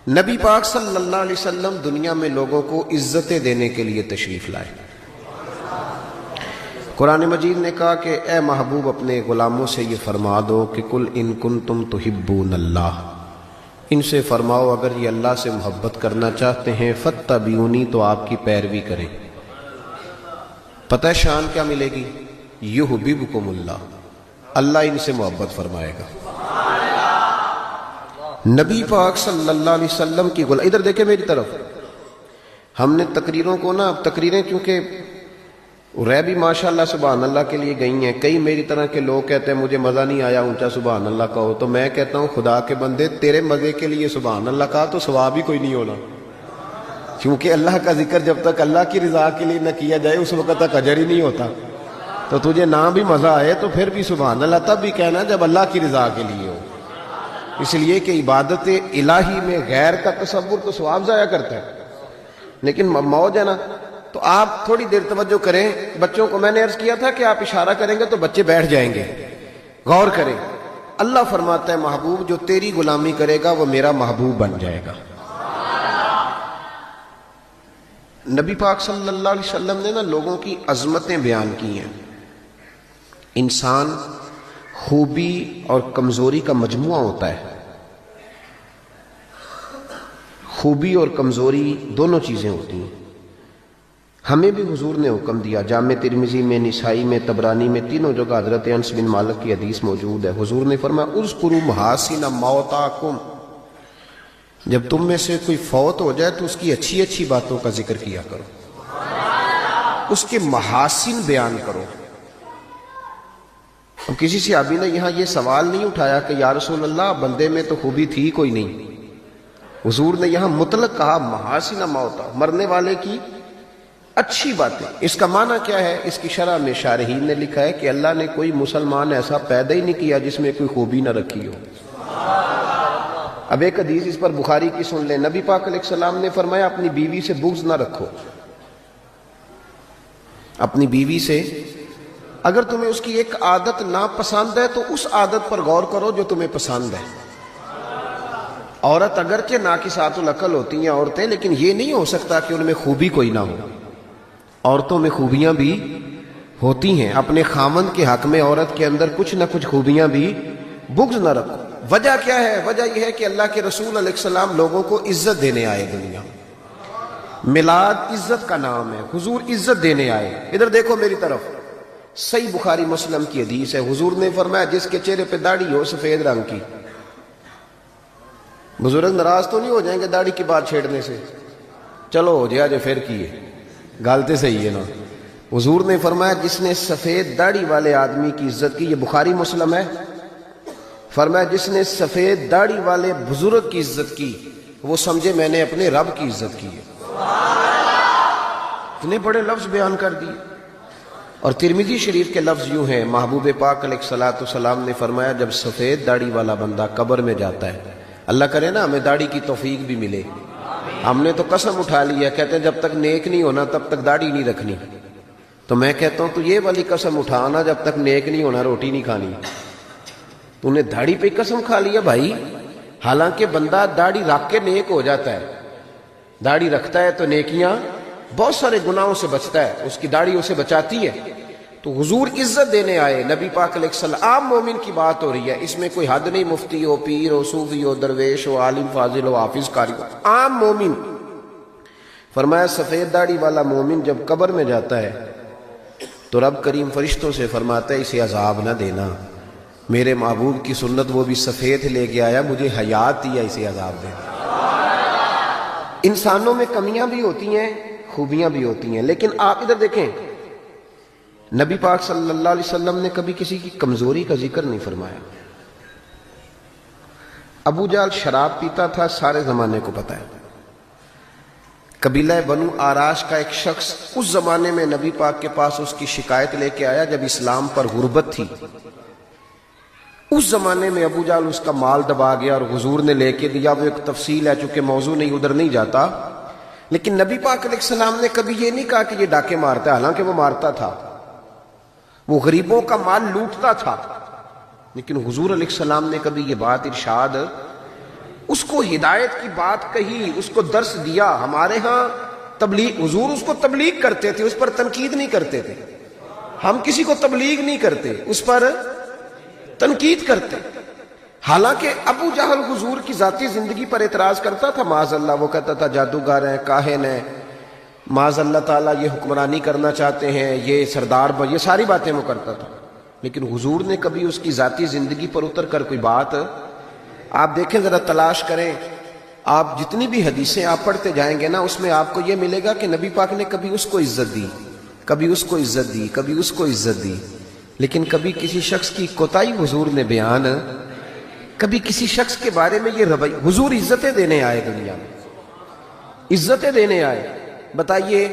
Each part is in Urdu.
نبی پاک صلی اللہ علیہ وسلم دنیا میں لوگوں کو عزتیں دینے کے لیے تشریف لائے۔ قرآن مجید نے کہا کہ اے محبوب اپنے غلاموں سے یہ فرما دو کہ قل ان کنتم تحبون اللہ، ان سے فرماؤ اگر یہ اللہ سے محبت کرنا چاہتے ہیں فاتبعونی، تو آپ کی پیروی کریں۔ پتہ ہے شان کیا ملے گی؟ یحببکم اللہ، اللہ ان سے محبت فرمائے گا۔ نبی پاک صلی اللہ علیہ وسلم کی ادھر دیکھیں میری طرف، ہم نے تقریروں کو تقریریں کیونکہ رہ بھی ماشاءاللہ سبحان اللہ کے لیے گئی ہیں، کئی میری طرح کے لوگ کہتے ہیں مجھے مزہ نہیں آیا اونچا سبحان اللہ کہو، تو میں کہتا ہوں خدا کے بندے تیرے مزے کے لیے سبحان اللہ کہا تو ثواب ہی کوئی نہیں ہونا، کیونکہ اللہ کا ذکر جب تک اللہ کی رضا کے لیے نہ کیا جائے اس وقت تک اجر ہی نہیں ہوتا۔ تو تجھے نہ بھی مزہ آئے تو پھر بھی سبحان اللہ تب بھی کہنا جب اللہ کی رضا کے لیے ہو، اس لیے کہ عبادت الہی میں غیر کا تصور تو ثواب ضائع کرتا ہے، لیکن موج ہے نا۔ تو آپ تھوڑی دیر توجہ کریں، بچوں کو میں نے عرض کیا تھا کہ آپ اشارہ کریں گے تو بچے بیٹھ جائیں گے، غور کریں۔ اللہ فرماتا ہے محبوب جو تیری غلامی کرے گا وہ میرا محبوب بن جائے گا۔ نبی پاک صلی اللہ علیہ وسلم نے لوگوں کی عظمتیں بیان کی ہیں۔ انسان خوبی اور کمزوری کا مجموعہ ہوتا ہے، خوبی اور کمزوری دونوں چیزیں ہوتی ہیں۔ ہمیں بھی حضور نے حکم دیا، جامع ترمذی میں، نسائی میں، طبرانی میں، تینوں جگہ حضرت انس بن مالک کی حدیث موجود ہے۔ حضور نے فرمایا اذکروا محاسن موتاکم، جب تم میں سے کوئی فوت ہو جائے تو اس کی اچھی اچھی باتوں کا ذکر کیا کرو، اس کے محاسن بیان کرو۔ اب کسی صحابی نے یہاں یہ سوال نہیں اٹھایا کہ یا رسول اللہ بندے میں تو خوبی تھی کوئی نہیں، حضور نے یہاں مطلق کہا محاسن موتا، مرنے والے کی اچھی باتیں۔ اس کا معنی کیا ہے؟ اس کی شرح میں شارحین نے لکھا ہے کہ اللہ نے کوئی مسلمان ایسا پیدا ہی نہیں کیا جس میں کوئی خوبی نہ رکھی ہو۔ اب ایک حدیث اس پر بخاری کی سن لیں، نبی پاک علیہ السلام نے فرمایا اپنی بیوی سے بغض نہ رکھو، اپنی بیوی سے اگر تمہیں اس کی ایک عادت ناپسند ہے تو اس عادت پر غور کرو جو تمہیں پسند ہے۔ عورت اگرچہ ناقصات العقل ہوتی ہیں عورتیں، لیکن یہ نہیں ہو سکتا کہ ان میں خوبی کوئی نہ ہو، عورتوں میں خوبیاں بھی ہوتی ہیں۔ اپنے خاوند کے حق میں عورت کے اندر کچھ نہ کچھ خوبیاں بھی، بغض نہ رکھو۔ وجہ کیا ہے؟ وجہ یہ ہے کہ اللہ کے رسول علیہ السلام لوگوں کو عزت دینے آئے دنیا، میلاد عزت کا نام ہے، حضور عزت دینے آئے۔ ادھر دیکھو میری طرف، صحیح بخاری مسلم کی حدیث ہے، حضور نے فرمایا جس کے چہرے پہ داڑھی ہو سفید رنگ کی، بزرگ ناراض تو نہیں ہو جائیں گے داڑھی کی بات چھیڑنے سے؟ چلو ہو جائے جو پھر کیے، گالتے صحیح ہے نا۔ حضور نے فرمایا جس نے سفید داڑھی والے آدمی کی عزت کی، یہ بخاری مسلم ہے، فرمایا جس نے سفید داڑھی والے بزرگ کی عزت کی وہ سمجھے میں نے اپنے رب کی عزت کی ہے۔ اتنے بڑے لفظ بیان کر دیے۔ اور ترمذی شریف کے لفظ یوں ہیں، محبوب پاک علیہ الصلوۃ والسلام نے فرمایا جب سفید داڑھی والا بندہ قبر میں جاتا ہے، اللہ کرے نا ہمیں داڑھی کی توفیق بھی ملے، ہم نے تو قسم اٹھا لی ہے، کہتے ہیں جب تک نیک نہیں ہونا تب تک داڑھی نہیں رکھنی، تو میں کہتا ہوں تو یہ والی قسم اٹھانا جب تک نیک نہیں ہونا روٹی نہیں کھانی۔ تو نے داڑھی پہ قسم کھا لیا بھائی، حالانکہ بندہ داڑھی رکھ کے نیک ہو جاتا ہے، داڑھی رکھتا ہے تو نیکیاں بہت سارے گناہوں سے بچتا ہے، اس کی داڑھی اسے بچاتی ہے۔ تو حضور عزت دینے آئے، نبی پاک علیہ السلام، عام مومن کی بات ہو رہی ہے، اس میں کوئی حد نہیں، مفتی ہو، پیر ہو، صوفی ہو، درویش ہو، عالم فاضل ہو، حافظ قاری ہو، عام مومن۔ فرمایا سفید داڑھی والا مومن جب قبر میں جاتا ہے تو رب کریم فرشتوں سے فرماتا ہے اسے عذاب نہ دینا، میرے محبوب کی سنت وہ بھی سفید لے کے آیا، مجھے حیات دیا، اسے عذاب دے۔ انسانوں میں کمیاں بھی ہوتی ہیں، خوبیاں بھی ہوتی ہیں، لیکن آپ ادھر دیکھیں نبی پاک صلی اللہ علیہ وسلم نے کبھی کسی کی کمزوری کا ذکر نہیں فرمایا۔ ابو جہل شراب پیتا تھا، سارے زمانے کو پتا ہے۔ قبیلہ بنو آراش کا ایک شخص اس زمانے میں نبی پاک کے پاس اس کی شکایت لے کے آیا جب اسلام پر غربت تھی۔ اس زمانے میں ابو جہل اس کا مال دبا گیا اور حضور نے لے کے دیا، وہ ایک تفصیل ہے چونکہ موضوع نہیں، ادھر نہیں جاتا، لیکن نبی پاک علیہ السلام نے کبھی یہ نہیں کہا کہ یہ ڈاکے مارتا ہے، حالانکہ وہ مارتا تھا، وہ غریبوں کا مال لوٹتا تھا، لیکن حضور علیہ السلام نے کبھی یہ بات ارشاد اس کو ہدایت کی بات کہی، اس کو درس دیا. ہمارے ہاں تبلیغ، حضور اس کو تبلیغ کرتے تھے، اس پر تنقید نہیں کرتے تھے. ہم کسی کو تبلیغ نہیں کرتے، اس پر تنقید کرتے. حالانکہ ابو جہل حضور کی ذاتی زندگی پر اعتراض کرتا تھا، معاذ اللہ. وہ کہتا تھا جادوگر ہیں، کاہن ہیں، معاذ اللہ تعالیٰ یہ حکمرانی کرنا چاہتے ہیں، یہ سردار یہ ساری باتیں وہ کرتا تھا. لیکن حضور نے کبھی اس کی ذاتی زندگی پر اتر کر کوئی بات، آپ دیکھیں ذرا تلاش کریں، آپ جتنی بھی حدیثیں آپ پڑھتے جائیں گے نا، اس میں آپ کو یہ ملے گا کہ نبی پاک نے کبھی اس کو عزت دی، کبھی اس کو عزت دی، کبھی اس کو عزت دی. لیکن کبھی کسی شخص کی کوتاہی حضور نے بیان، کبھی کسی شخص کے بارے میں یہ رویہ. حضور عزتیں دینے آئے دنیا میں، عزتیں دینے آئے. بتائیے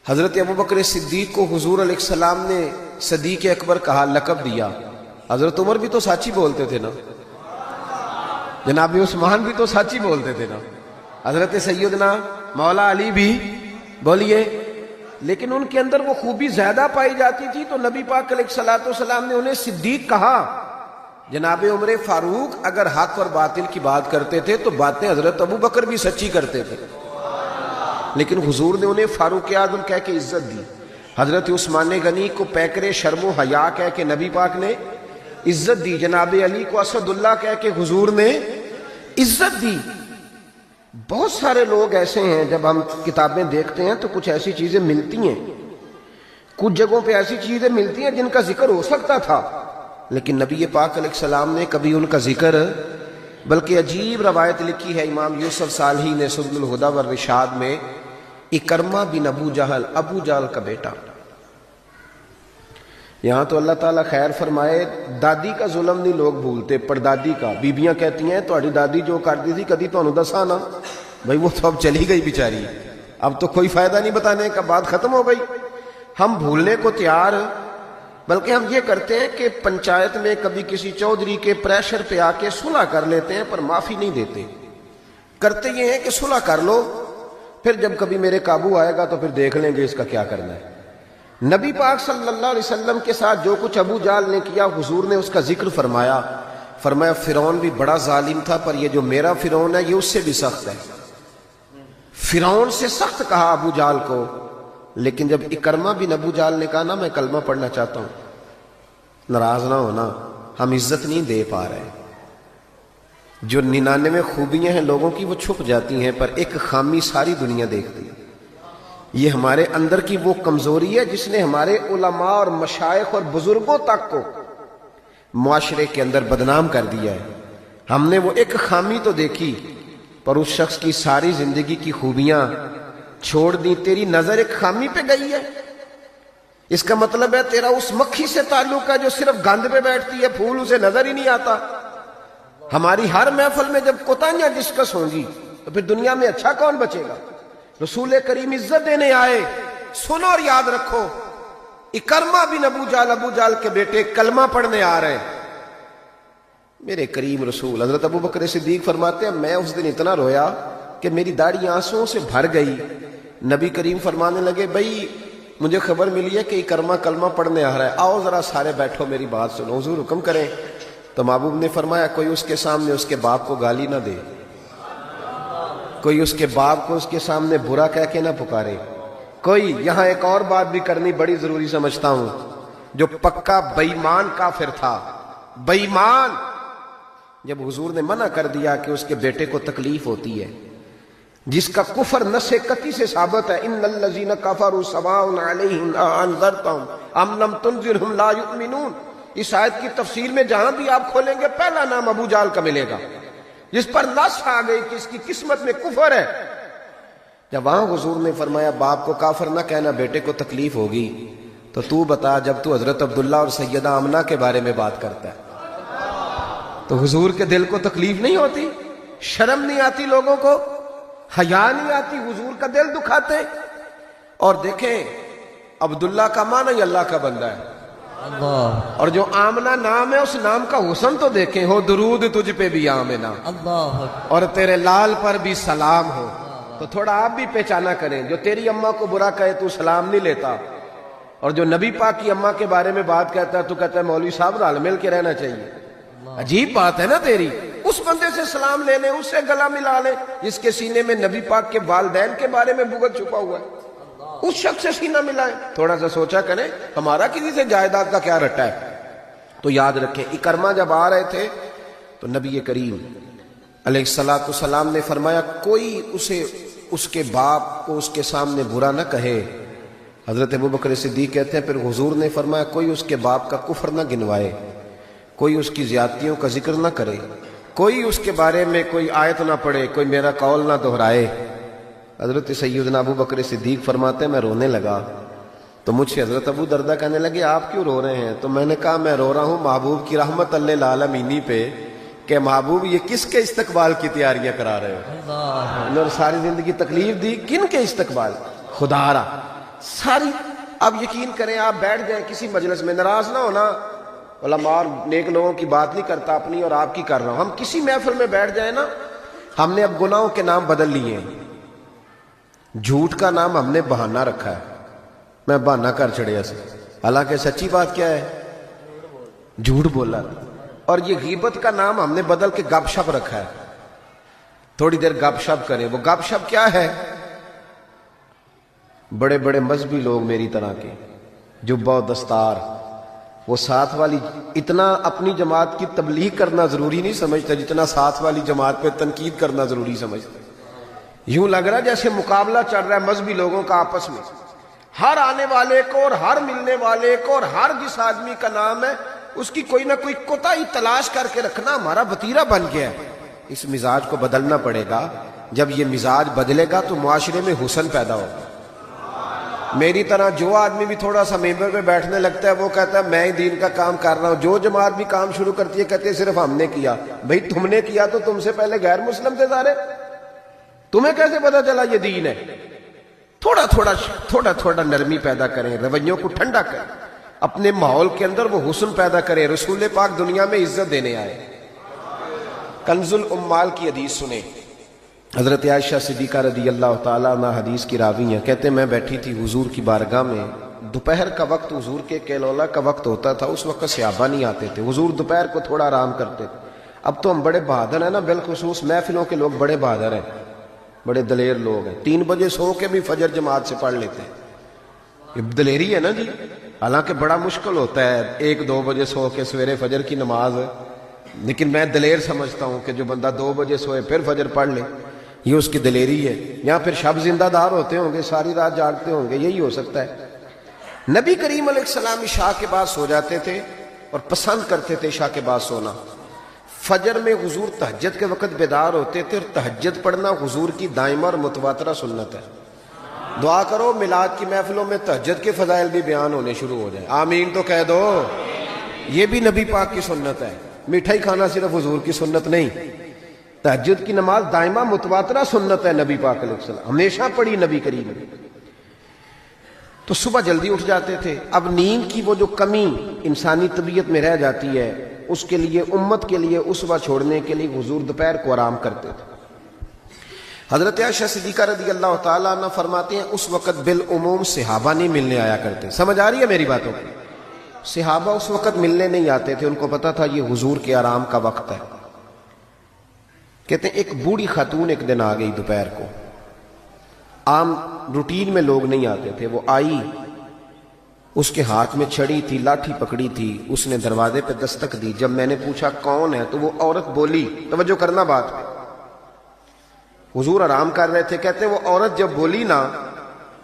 حضرت ابوبکر صدیق کو حضور علیہ السلام نے صدیق اکبر کہا، لقب دیا. حضرت عمر بھی تو سچ ہی بولتے تھے نا، جناب عثمان بھی تو سچ ہی بولتے تھے نا، حضرت سیدنا مولا علی بھی بولیے. لیکن ان کے اندر وہ خوبی زیادہ پائی جاتی تھی تو نبی پاک علیہ الصلوۃ والسلام نے انہیں صدیق کہا. جناب عمر فاروق اگر حق اور باطل کی بات کرتے تھے تو باتیں حضرت ابوبکر بھی سچی کرتے تھے، لیکن حضور نے انہیں فاروق اعظم کہہ کے عزت دی. حضرت عثمان غنی کو پیکر شرم و حیا کہہ کے نبی پاک نے عزت دی. جناب علی کو اسد اللہ کہہ کے حضور نے عزت دی. بہت سارے لوگ ایسے ہیں، جب ہم کتابیں دیکھتے ہیں تو کچھ ایسی چیزیں ملتی ہیں، کچھ جگہوں پہ ایسی چیزیں ملتی ہیں جن کا ذکر ہو سکتا تھا، لیکن نبی پاک علیہ السلام نے کبھی ان کا ذکر. بلکہ عجیب روایت لکھی ہے امام یوسف صالحی نے سبل الہدی والرشاد میں، اکرمہ بن ابو جہل، ابو جہل کا بیٹا. یہاں تو اللہ تعالیٰ خیر فرمائے، دادی کا ظلم نہیں لوگ بھولتے، پردادی کا. بیبیاں کہتی ہیں تہاڈی دادی جو کرتی تھی کدی تانوں دسا نا. بھائی وہ تو اب چلی گئی بیچاری، اب تو کوئی فائدہ نہیں بتانے کا، بات ختم ہو گئی. ہم بھولنے کو تیار، بلکہ ہم یہ کرتے ہیں کہ پنچایت میں کبھی کسی چودھری کے پریشر پہ آ کے صلح کر لیتے ہیں، پر معافی نہیں دیتے. کرتے یہ ہیں کہ صلح کر لو، پھر جب کبھی میرے قابو آئے گا تو پھر دیکھ لیں گے اس کا کیا کرنا ہے. نبی پاک صلی اللہ علیہ وسلم کے ساتھ جو کچھ ابو جہل نے کیا، حضور نے اس کا ذکر فرمایا. فرمایا فرعون بھی بڑا ظالم تھا، پر یہ جو میرا فرعون ہے یہ اس سے بھی سخت ہے. فرعون سے سخت کہا ابو جہل کو. لیکن جب اکرمہ بن ابو جہل نے کہا نا میں کلمہ پڑھنا چاہتا ہوں، ناراض نہ ہونا، ہم عزت نہیں دے پا رہے. جو 99 خوبیاں ہیں لوگوں کی وہ چھپ جاتی ہیں، پر ایک خامی ساری دنیا دیکھتی ہے. یہ ہمارے اندر کی وہ کمزوری ہے جس نے ہمارے علماء اور مشائخ اور بزرگوں تک کو معاشرے کے اندر بدنام کر دیا ہے. ہم نے وہ ایک خامی تو دیکھی، پر اس شخص کی ساری زندگی کی خوبیاں چھوڑ دی. تیری نظر ایک خامی پہ گئی ہے، اس کا مطلب ہے تیرا اس مکھی سے تعلق ہے جو صرف گند پہ بیٹھتی ہے، پھول اسے نظر ہی نہیں آتا. ہماری ہر محفل میں جب کوتاہیاں ڈسکس ہوں گی تو پھر دنیا میں اچھا کون بچے گا؟ رسول کریم عزت دینے آئے. سنو اور یاد رکھو، اکرمہ بن ابو جہل کے بیٹے کلمہ پڑھنے آ رہے. میرے کریم رسول حضرت ابو بکر صدیق فرماتے ہیں میں اس دن اتنا رویا کہ میری داڑھی آنسوؤں سے بھر گئی. نبی کریم فرمانے لگے بھائی مجھے خبر ملی ہے کہ اکرمہ کلمہ پڑھنے آ رہا ہے، آؤ ذرا سارے بیٹھو میری بات سنو. حضور حکم کریں. تو محبوب نے فرمایا کوئی اس کے سامنے اس کے باپ کو گالی نہ دے، کوئی اس کے باپ کو اس کے سامنے برا کہہ کے نہ پکارے. کوئی یہاں ایک اور بات بھی کرنی بڑی ضروری سمجھتا ہوں، جو پکا بے ایمان کافر تھا، بے ایمان، جب حضور نے منع کر دیا کہ اس کے بیٹے کو تکلیف ہوتی ہے، جس کا کفر نص قطعی سے ثابت ہے، ان الذین کفروا سواء علیہم انذرتہم ام لم تنذرہم لا یؤمنون. اس آیت کی تفسیر میں جہاں بھی آپ کھولیں گے پہلا نام ابو جہل کا ملے گا، جس پر نص آ گئی کہ اس کی قسمت میں کفر ہے. جب وہاں حضور نے فرمایا باپ کو کافر نہ کہنا، بیٹے کو تکلیف ہوگی، تو بتا جب تو حضرت عبداللہ اور سیدہ آمنہ کے بارے میں بات کرتا ہے تو حضور کے دل کو تکلیف نہیں ہوتی؟ شرم نہیں آتی لوگوں کو؟ حیا نہیں آتی؟ حضور کا دل دکھاتے. اور دیکھیں عبداللہ کا معنی ہی اللہ کا بندہ ہے، اللہ. اور جو آمنہ نام ہے اس نام کا حسن تو دیکھیں، ہو درود تجھ پہ بھی آمنہ، اللہ، اور تیرے لال پر بھی سلام ہو. تو تھوڑا آپ بھی پہچانا کریں، جو تیری اماں کو برا کہے تو سلام نہیں لیتا، اور جو نبی پاک کی اماں کے بارے میں بات کہتا ہے تو کہتا ہے مولوی صاحب رل مل کے رہنا چاہیے. عجیب بات ہے نا تیری. اس بندے سے سلام لے لیں، اس سے گلا ملا لیں جس کے سینے میں نبی پاک کے والدین کے بارے میں بغض چھپا ہوا ہے، اس شخص سے سینہ ملائیں۔ تھوڑا سا سوچا کریں ہمارا کسی سے جائیداد کا کیا رٹا ہے۔ تو یاد رکھیں اکرمہ جب آ رہے تھے تو نبی کریم علیہ السلام نے فرمایا کوئی اسے اس کے باپ کو اس کے سامنے برا نہ کہے۔ حضرت ابوبکر صدیق کہتے ہیں پھر حضور نے فرمایا کوئی اس کے باپ کا کفر نہ گنوائے، کوئی اس کی زیادتیوں کا ذکر نہ کرے، کوئی اس کے بارے میں کوئی آیت نہ پڑھے، کوئی میرا قول نہ دہرائے۔ حضرت سیدنا ابوبکر صدیق فرماتے ہیں میں رونے لگا تو مجھ سے حضرت ابو دردہ کہنے لگے آپ کیوں رو رہے ہیں؟ تو میں نے کہا میں رو رہا ہوں محبوب کی رحمت للعالمین پہ کہ محبوب یہ کس کے استقبال کی تیاریاں کرا رہے ہو؟ اور ساری زندگی تکلیف دی کن کے استقبال؟ خدا را ساری۔ اب یقین کریں آپ بیٹھ جائیں کسی مجلس میں، ناراض نہ ہونا، علماء اور نیک لوگوں کی بات نہیں کرتا اپنی اور آپ کی کر رہا ہوں، ہم کسی محفل میں بیٹھ جائیں نا، ہم نے اب گناہوں کے نام بدل لیے ہیں۔ جھوٹ کا نام ہم نے بہانہ رکھا ہے، میں بہانہ کر چڑیا سے، حالانکہ سچی بات کیا ہے؟ جھوٹ بولا۔ اور یہ غیبت کا نام ہم نے بدل کے گپ شپ رکھا ہے، تھوڑی دیر گپ شپ کریں۔ وہ گپ شپ کیا ہے؟ بڑے بڑے مذہبی لوگ میری طرح کے جبہ و دستار، وہ ساتھ والی اتنا اپنی جماعت کی تبلیغ کرنا ضروری نہیں سمجھتا جتنا ساتھ والی جماعت پہ تنقید کرنا ضروری سمجھتا۔ یوں لگ رہا جیسے مقابلہ چل رہا ہے مذہبی لوگوں کا آپس میں، ہر آنے والے کو اور ہر ملنے والے کو اور ہر جس آدمی کا نام ہے اس کی کوئی نہ کوئی کوتاہی تلاش کر کے رکھنا ہمارا وتیرہ بن گیا ہے۔ اس مزاج کو بدلنا پڑے گا، جب یہ مزاج بدلے گا تو معاشرے میں حسن پیدا ہوگا۔ میری طرح جو آدمی بھی تھوڑا سا ممبر پہ بیٹھنے لگتا ہے وہ کہتا ہے میں ہی دین کا کام کر رہا ہوں، جو جماعت بھی کام شروع کرتی ہے کہتے ہیں صرف ہم نے کیا۔ بھئی تم نے کیا تو تم سے پہلے غیر مسلم تھے سارے، تمہیں کیسے پتا چلا یہ دین ہے؟ تھوڑا تھوڑا نرمی پیدا کریں، رویوں کو ٹھنڈا کریں، اپنے ماحول کے اندر وہ حسن پیدا کریں۔ رسول پاک دنیا میں عزت دینے آئے۔ کنز الاموال کی حدیث سنیں، حضرت عائشہ صدیقہ رضی اللہ تعالیٰ عنہ حدیث کی راوی ہیں، کہتے ہیں میں بیٹھی تھی حضور کی بارگاہ میں، دوپہر کا وقت حضور کے کیلولا کا وقت ہوتا تھا، اس وقت صحابہ نہیں آتے تھے، حضور دوپہر کو تھوڑا آرام کرتے تھے۔ اب تو ہم بڑے بہادر ہیں نا، بالخصوص محفلوں کے لوگ بڑے بہادر ہیں، بڑے دلیر لوگ ہیں، 3 بجے سو کے بھی فجر جماعت سے پڑھ لیتے ہیں، یہ دلیری ہے نا جی۔ حالانکہ بڑا مشکل ہوتا ہے 1-2 بجے سو کے سویرے فجر کی نماز، لیکن میں دلیر سمجھتا ہوں کہ جو بندہ 2 بجے سوئے پھر فجر پڑھ لے، یہ اس کی دلیری ہے۔ یا پھر شب زندہ دار ہوتے ہوں گے، ساری رات جاگتے ہوں گے، یہی ہو سکتا ہے۔ نبی کریم علیہ السلام عشاء کے بعد سو جاتے تھے اور پسند کرتے تھے عشاء کے بعد سونا۔ فجر میں حضور تہجد کے وقت بیدار ہوتے تھے، اور تہجد پڑھنا حضور کی دائمہ اور متواترہ سنت ہے۔ دعا کرو میلاد کی محفلوں میں تہجد کے فضائل بھی بیان ہونے شروع ہو جائیں، آمین تو کہہ دو۔ یہ بھی نبی پاک کی سنت ہے، مٹھائی کھانا صرف حضور کی سنت نہیں، تہجد کی نماز دائمہ متواترہ سنت ہے نبی پاک علیہ السلام، ہمیشہ پڑھی نبی کریم نے۔ تو صبح جلدی اٹھ جاتے تھے۔ اب نیند کی وہ جو کمی انسانی طبیعت میں رہ جاتی ہے، اس کے لیے امت کے لیے اسوہ چھوڑنے کے لیے حضور دوپہر کو آرام کرتے تھے۔ حضرت عائشہ صدیقہ رضی اللہ تعالیٰ عنہ فرماتے ہیں اس وقت بالعموم صحابہ نہیں ملنے آیا کرتے۔ سمجھ آ رہی ہے میری باتوں؟ صحابہ اس وقت ملنے نہیں آتے تھے، ان کو پتا تھا یہ حضور کے آرام کا وقت ہے۔ کہتے ہیں ایک بوڑھی خاتون ایک دن آ گئی دوپہر کو، عام روٹین میں لوگ نہیں آتے تھے، وہ آئی، اس کے ہاتھ میں چھڑی تھی، لاٹھی پکڑی تھی، اس نے دروازے پہ دستک دی۔ جب میں نے پوچھا کون ہے تو وہ عورت بولی، توجہ کرنا بات پہ، حضور آرام کر رہے تھے، کہتے ہیں وہ عورت جب بولی نا،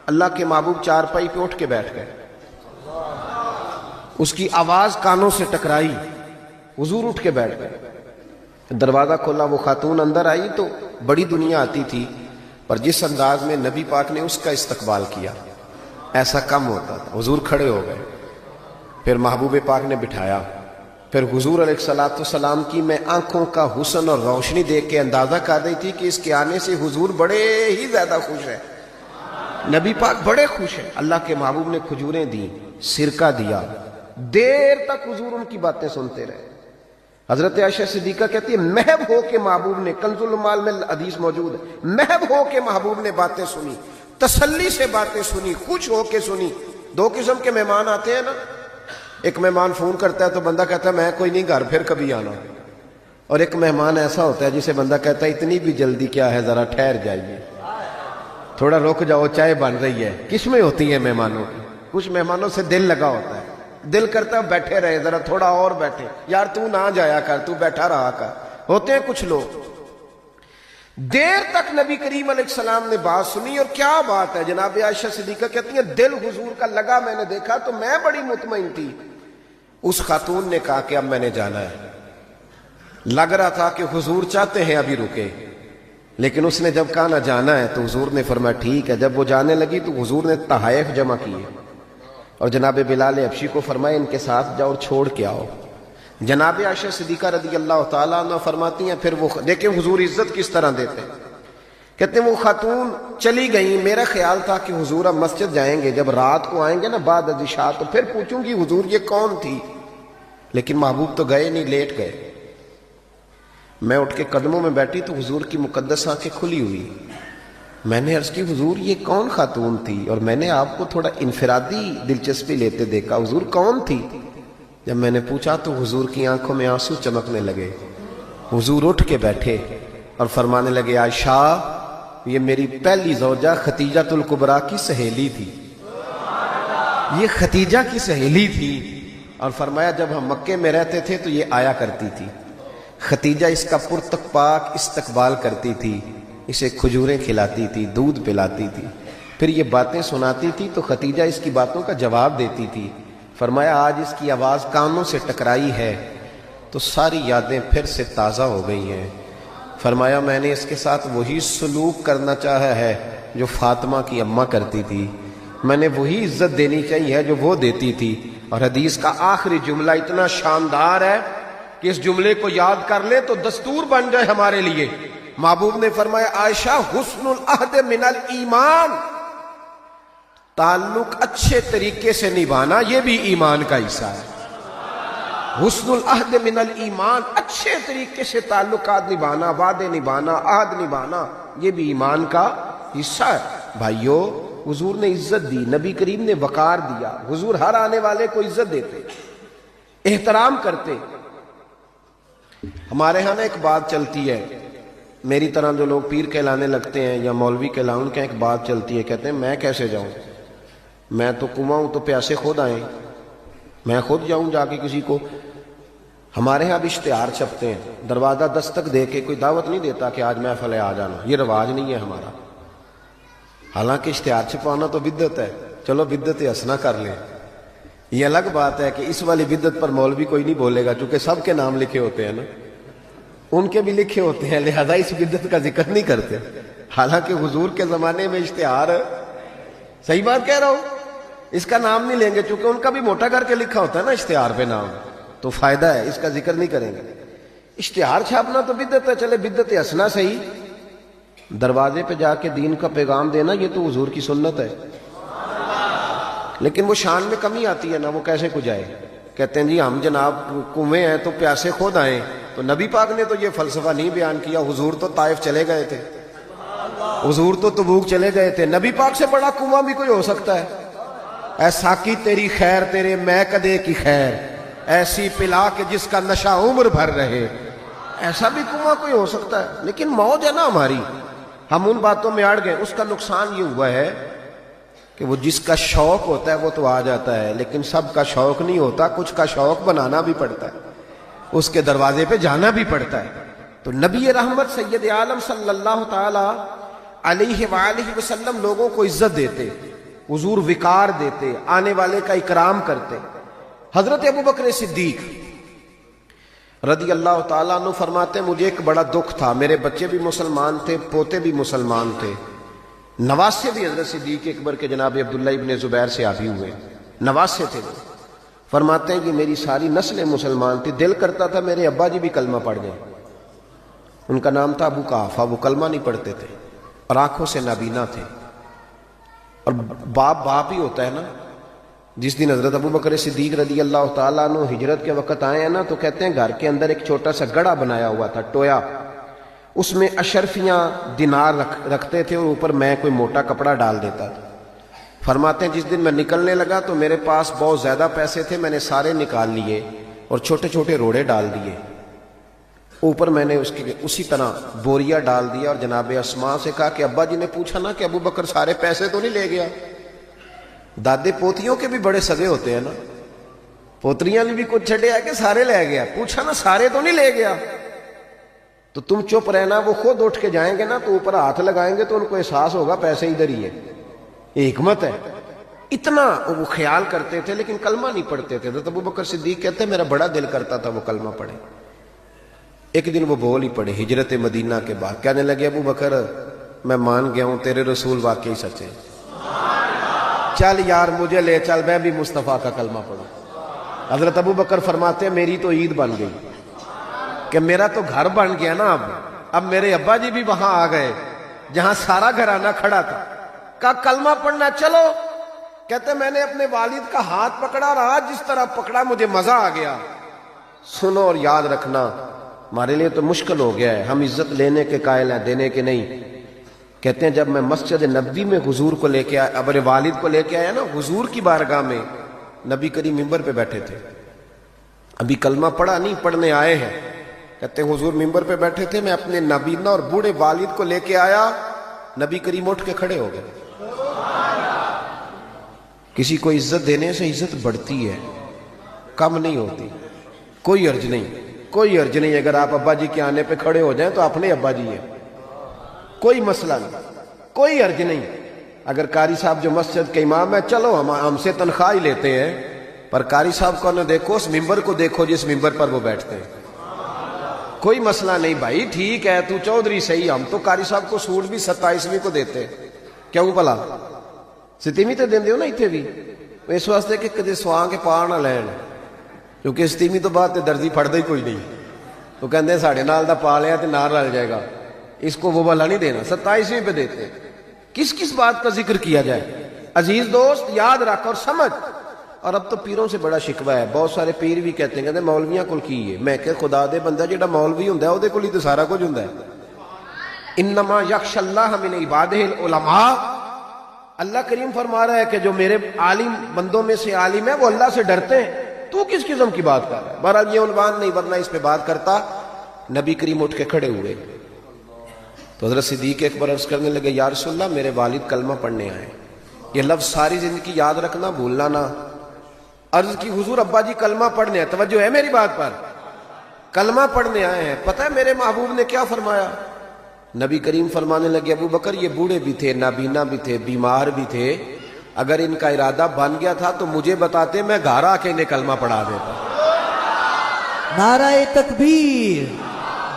اللہ کے محبوب چارپائی پہ اٹھ کے بیٹھ گئے، اس کی آواز کانوں سے ٹکرائی، حضور اٹھ کے بیٹھ گئے۔ دروازہ کھولا، وہ خاتون اندر آئی تو بڑی دنیا آتی تھی، پر جس انداز میں نبی پاک نے اس کا استقبال کیا ایسا کم ہوتا تھا۔ حضور کھڑے ہو گئے، پھر محبوب پاک نے بٹھایا، پھر حضور علیہ السلام کی میں آنکھوں کا حسن اور روشنی دیکھ کے اندازہ کر رہی تھی کہ اس کے آنے سے حضور بڑے ہی زیادہ خوش ہیں، نبی پاک بڑے خوش ہیں۔ اللہ کے محبوب نے کھجوریں دیں، سرکہ دیا، دیر تک حضور ان کی باتیں سنتے رہے۔ حضرت عائشہ صدیقہ کہتی ہے محب ہو کے محبوب نے، کنز الاموال میں حدیث موجود ہے، محب ہو کے محبوب نے باتیں سنی، تسلی سے باتیں سنی، خوش ہو کے سنی۔ 2 قسم کے مہمان آتے ہیں نا، ایک مہمان فون کرتا ہے تو بندہ کہتا ہے میں کوئی نہیں گھر، پھر کبھی آنا۔ اور ایک مہمان ایسا ہوتا ہے جسے بندہ کہتا ہے اتنی بھی جلدی کیا ہے، ذرا ٹھہر جائیے، تھوڑا رک جاؤ، چائے بن رہی ہے۔ کس میں ہوتی ہے مہمانوں کی؟ کچھ مہمانوں سے دل لگا ہوتا ہے، دل کرتا ہے بیٹھے رہے، ذرا تھوڑا اور بیٹھے، یار تو نہ جایا کر، تو بیٹھا رہا کر۔ ہوتے ہیں کچھ لوگ۔ دیر تک نبی کریم علیہ السلام نے بات سنی، اور کیا بات ہے، جناب عائشہ صدیقہ کہتی ہیں دل حضور کا لگا، میں نے دیکھا تو میں بڑی مطمئن تھی۔ اس خاتون نے کہا کہ اب میں نے جانا ہے۔ لگ رہا تھا کہ حضور چاہتے ہیں ابھی رکے، لیکن اس نے جب کہا نہ جانا ہے تو حضور نے فرمایا ٹھیک ہے۔ جب وہ جانے لگی تو حضور نے تحائف جمع کیے اور جناب بلال حبشی کو فرمایا ان کے ساتھ جاؤ اور چھوڑ کے آؤ۔ جناب عائشہ صدیقہ رضی اللہ تعالیٰ عنہ فرماتی ہیں پھر وہ دیکھیں حضور عزت کس طرح دیتے ہیں، کہتے ہیں وہ خاتون چلی گئیں، میرا خیال تھا کہ حضور اب مسجد جائیں گے، جب رات کو آئیں گے نا بعد از عشاء تو پھر پوچھوں گی حضور یہ کون تھی، لیکن محبوب تو گئے نہیں، لیٹ گئے۔ میں اٹھ کے قدموں میں بیٹھی تو حضور کی مقدس آنکھیں کھلی ہوئی۔ میں نے عرض کی حضور یہ کون خاتون تھی؟ اور میں نے آپ کو تھوڑا انفرادی دلچسپی لیتے دیکھا، حضور کون تھی؟ جب میں نے پوچھا تو حضور کی آنکھوں میں آنسو چمکنے لگے۔ حضور اٹھ کے بیٹھے اور فرمانے لگے عائشہ یہ میری پہلی زوجہ خدیجہ الکبریٰ کی سہیلی تھی، یہ خدیجہ کی سہیلی تھی۔ اور فرمایا جب ہم مکے میں رہتے تھے تو یہ آیا کرتی تھی، خدیجہ اس کا پرتک پاک استقبال کرتی تھی، اسے کھجوریں کھلاتی تھی، دودھ پلاتی تھی، پھر یہ باتیں سناتی تھی تو خدیجہ اس کی باتوں کا جواب دیتی تھی۔ فرمایا آج اس کی آواز کانوں سے ٹکرائی ہے تو ساری یادیں پھر سے تازہ ہو گئی ہیں۔ فرمایا میں نے اس کے ساتھ وہی سلوک کرنا چاہا ہے جو فاطمہ کی اماں کرتی تھی، میں نے وہی عزت دینی چاہیے جو وہ دیتی تھی۔ اور حدیث کا آخری جملہ اتنا شاندار ہے کہ اس جملے کو یاد کر لیں تو دستور بن جائے ہمارے لیے۔ محبوب نے فرمایا عائشہ حسن العہد من الایمان، تعلق اچھے طریقے سے نبھانا یہ بھی ایمان کا حصہ ہے۔ حسن العہد من الایمان، اچھے طریقے سے تعلقات نبھانا، وعدے نبھانا، عہد نبھانا یہ بھی ایمان کا حصہ ہے۔ بھائیو حضور نے عزت دی، نبی کریم نے وقار دیا، حضور ہر آنے والے کو عزت دیتے، احترام کرتے۔ ہمارے ہاں نا ایک بات چلتی ہے، میری طرح جو لوگ پیر کہلانے لگتے ہیں یا مولوی کہلاؤں، ان کا ایک بات چلتی ہے، کہتے ہیں میں کیسے جاؤں، میں تو کنواں ہوں تو پیاسے خود آئیں، میں خود جاؤں جا کے کسی کو۔ ہمارے ہاں بھی اشتہار چھپتے ہیں، دروازہ دستک دے کے کوئی دعوت نہیں دیتا کہ آج محفل ہے آ جانا، یہ رواج نہیں ہے ہمارا۔ حالانکہ اشتہار چھپانا تو بدعت ہے، چلو بدعت حسنہ کر لیں، یہ الگ بات ہے کہ اس والی بدعت پر مولوی کوئی نہیں بولے گا، چونکہ سب کے نام لکھے ہوتے ہیں نا، ان کے بھی لکھے ہوتے ہیں، لہذا اس بدعت کا ذکر نہیں کرتے۔ حالانکہ حضور کے زمانے میں اشتہار، صحیح بات کہہ رہا ہوں، اس کا نام نہیں لیں گے چونکہ ان کا بھی موٹا کر کے لکھا ہوتا ہے نا اشتہار پہ نام، تو فائدہ ہے، اس کا ذکر نہیں کریں گے۔ اشتہار چھاپنا تو بدعت ہے، چلے بدعت حسنہ صحیح، دروازے پہ جا کے دین کا پیغام دینا یہ تو حضور کی سنت ہے، لیکن وہ شان میں کمی آتی ہے نا، وہ کیسے کو جائے؟ کہتے ہیں جی ہم جناب کنویں ہیں تو پیاسے خود آئیں، تو نبی پاک نے تو یہ فلسفہ نہیں بیان کیا، حضور تو طائف چلے گئے تھے، حضور تو تبوک چلے گئے تھے، نبی پاک سے بڑا کنواں بھی کوئی ہو سکتا ہے؟ اے ساقی تیری خیر تیرے میں کدے کی خیر، ایسی پلا کہ جس کا نشہ عمر بھر رہے، ایسا بھی کنواں کوئی ہو سکتا ہے؟ لیکن موج ہے نا ہماری، ہم ان باتوں میں اڑ گئے۔ اس کا نقصان یہ ہوا ہے کہ وہ جس کا شوق ہوتا ہے وہ تو آ جاتا ہے، لیکن سب کا شوق نہیں ہوتا، کچھ کا شوق بنانا بھی پڑتا ہے، اس کے دروازے پہ جانا بھی پڑتا ہے۔ تو نبی رحمت سید عالم صلی اللہ تعالی علیہ وآلہ وسلم لوگوں کو عزت دیتے، حضور وقار دیتے، آنے والے کا اکرام کرتے۔ حضرت ابوبکر صدیق رضی اللہ تعالیٰ عنہ فرماتے مجھے ایک بڑا دکھ تھا، میرے بچے بھی مسلمان تھے، پوتے بھی مسلمان تھے، نواسے بھی حضرت صدیق اکبر کے جناب عبداللہ ابن زبیر سے آبی ہوئے، نواسے تھے وہ۔ فرماتے ہیں کہ میری ساری نسل مسلمان تھی، دل کرتا تھا میرے ابا جی بھی کلمہ پڑھ جائیں۔ ان کا نام تھا ابو قحافہ، وہ کلمہ نہیں پڑھتے تھے اور آنکھوں سے نابینا تھے، اور باپ ہی ہوتا ہے نا۔ جس دن حضرت ابوبکر صدیق رضی اللہ تعالیٰ عنہ ہجرت کے وقت آئے ہیں نا، تو کہتے ہیں گھر کے اندر ایک چھوٹا سا گڑھا بنایا ہوا تھا، ٹویا، اس میں اشرفیاں دینار رکھتے تھے اور اوپر میں کوئی موٹا کپڑا ڈال دیتا تھا۔ فرماتے ہیں جس دن میں نکلنے لگا تو میرے پاس بہت زیادہ پیسے تھے، میں نے سارے نکال لیے اور چھوٹے چھوٹے روڑے ڈال دیے۔ اوپر میں نے اس کی اسی طرح بوریا ڈال دیا اور جناب اسماء سے کہا کہ ابا جی نے پوچھا نا کہ ابو بکر سارے پیسے تو نہیں لے گیا؟ دادے پوتیوں کے بھی بڑے سگے ہوتے ہیں نا، پوتریاں نے بھی کچھ چھڑیا کہ سارے لے گیا، پوچھا نا سارے تو نہیں لے گیا؟ تو تم چپ رہنا، وہ خود اٹھ کے جائیں گے نا تو اوپر ہاتھ لگائیں گے تو ان کو احساس ہوگا پیسے ادھر ہی ہے. یہ حکمت ہے. اتنا وہ خیال کرتے تھے لیکن کلمہ نہیں پڑھتے تھے. تو ابو بکر صدیق کہتے ہیں میرا بڑا دل کرتا تھا وہ کلمہ پڑھے. ایک دن وہ بول ہی پڑے ہجرت مدینہ کے بعد، کہنے لگے ابو بکر میں مان گیا ہوں تیرے رسول واقعی سچے، چل یار مجھے لے چل میں بھی مصطفیٰ کا کلمہ پڑھوں. حضرت ابو بکر فرماتے ہیں میری تو عید بن گئی کہ میرا تو گھر بن گیا نا. اب میرے ابا جی بھی وہاں آ گئے جہاں سارا گھرانہ کھڑا تھا. کہا کلمہ پڑھنا چلو. کہتے میں نے اپنے والد کا ہاتھ پکڑا اور آج جس طرح پکڑا مجھے مزہ آ گیا. سنو اور یاد رکھنا ہمارے لیے تو مشکل ہو گیا ہے، ہم عزت لینے کے قائل ہیں دینے کے نہیں. کہتے ہیں جب میں مسجد نبوی میں حضور کو لے کے آیا، ابر والد کو لے کے آیا نا حضور کی بارگاہ میں، نبی کریم ممبر پہ بیٹھے تھے، ابھی کلمہ پڑھا نہیں پڑھنے آئے ہیں. کہتے ہیں حضور ممبر پہ بیٹھے تھے، میں اپنے نابینا اور بوڑھے والد کو لے کے آیا، نبی کریم اٹھ کے کھڑے ہو گئے. کسی کو عزت دینے سے عزت بڑھتی ہے، کم نہیں ہوتی. کوئی عرض نہیں، کوئی عرض نہیں. اگر آپ ابا جی کے آنے پہ کھڑے ہو جائیں تو اپنے ابا جی ہیں، کوئی مسئلہ نہیں، کوئی عرض نہیں. اگر قاری صاحب جو مسجد کے امام ہے چلو ہم سے تنخواہ ہی لیتے ہیں، پر قاری صاحب کو نہ دیکھو، اس ممبر کو دیکھو جس ممبر پر وہ بیٹھتے ہیں. کوئی مسئلہ نہیں بھائی، ٹھیک ہے تو چودھری صحیح، ہم تو قاری صاحب کو سوٹ بھی 27ویں کو دیتے ہیں. کیوں بھلا 27ویں تے دیندے ہو نا اتنے بھی، اس واسطے کہ کدے سواں کے پا نہ لین، کیونکہ 27ویں تو بعد درزی پھڑتا ہی کوئی نہیں. تو کہتے ہیں ساڑھے نال دا پا لیا تو نال رل جائے گا، اس کو وہ والا نہیں دینا، 27ویں پہ دیتے ہیں. کس کس بات کا ذکر کیا جائے؟ عزیز دوست یاد رکھ اور سمجھ. اور اب تو پیروں سے بڑا شکوہ ہے، بہت سارے پیر بھی کہتے ہیں کہتے مولویاں کول کی ہے. میں کہ خدا دے بندہ جڑا مولوی ہوندا ہے او دے کول ہی تو سارا کچھ ہوندا ہے. انما یخشى اللہ من عبادہ العلماء. اللہ کریم فرما رہا ہے کہ جو میرے عالم بندوں میں سے عالم ہے وہ اللہ سے ڈرتے ہیں. تو کس قسم کی بات کر رہا ہے؟ بہرحال یہ عنوان نہیں، ورنہ اس پہ بات کرتا. نبی کریم اٹھ کے کھڑے ہوئے تو حضرت صدیق اکبر عرض کرنے لگے یا رسول اللہ میرے والد کلمہ پڑھنے آئے. یہ لفظ ساری زندگی یاد رکھنا، بھولنا نہ. عرض کی حضور ابا جی کلمہ پڑھنے آئے، توجہ ہے میری بات پر، کلمہ پڑھنے آئے ہیں. پتہ ہے میرے محبوب نے کیا فرمایا؟ نبی کریم فرمانے لگے ابو بکر یہ بوڑھے بھی تھے، نابینا بھی تھے، بیمار بھی تھے، اگر ان کا ارادہ بن گیا تھا تو مجھے بتاتے، میں گھر آ کے انہیں کلمہ پڑھا دیتا. نعرہ تکبیر،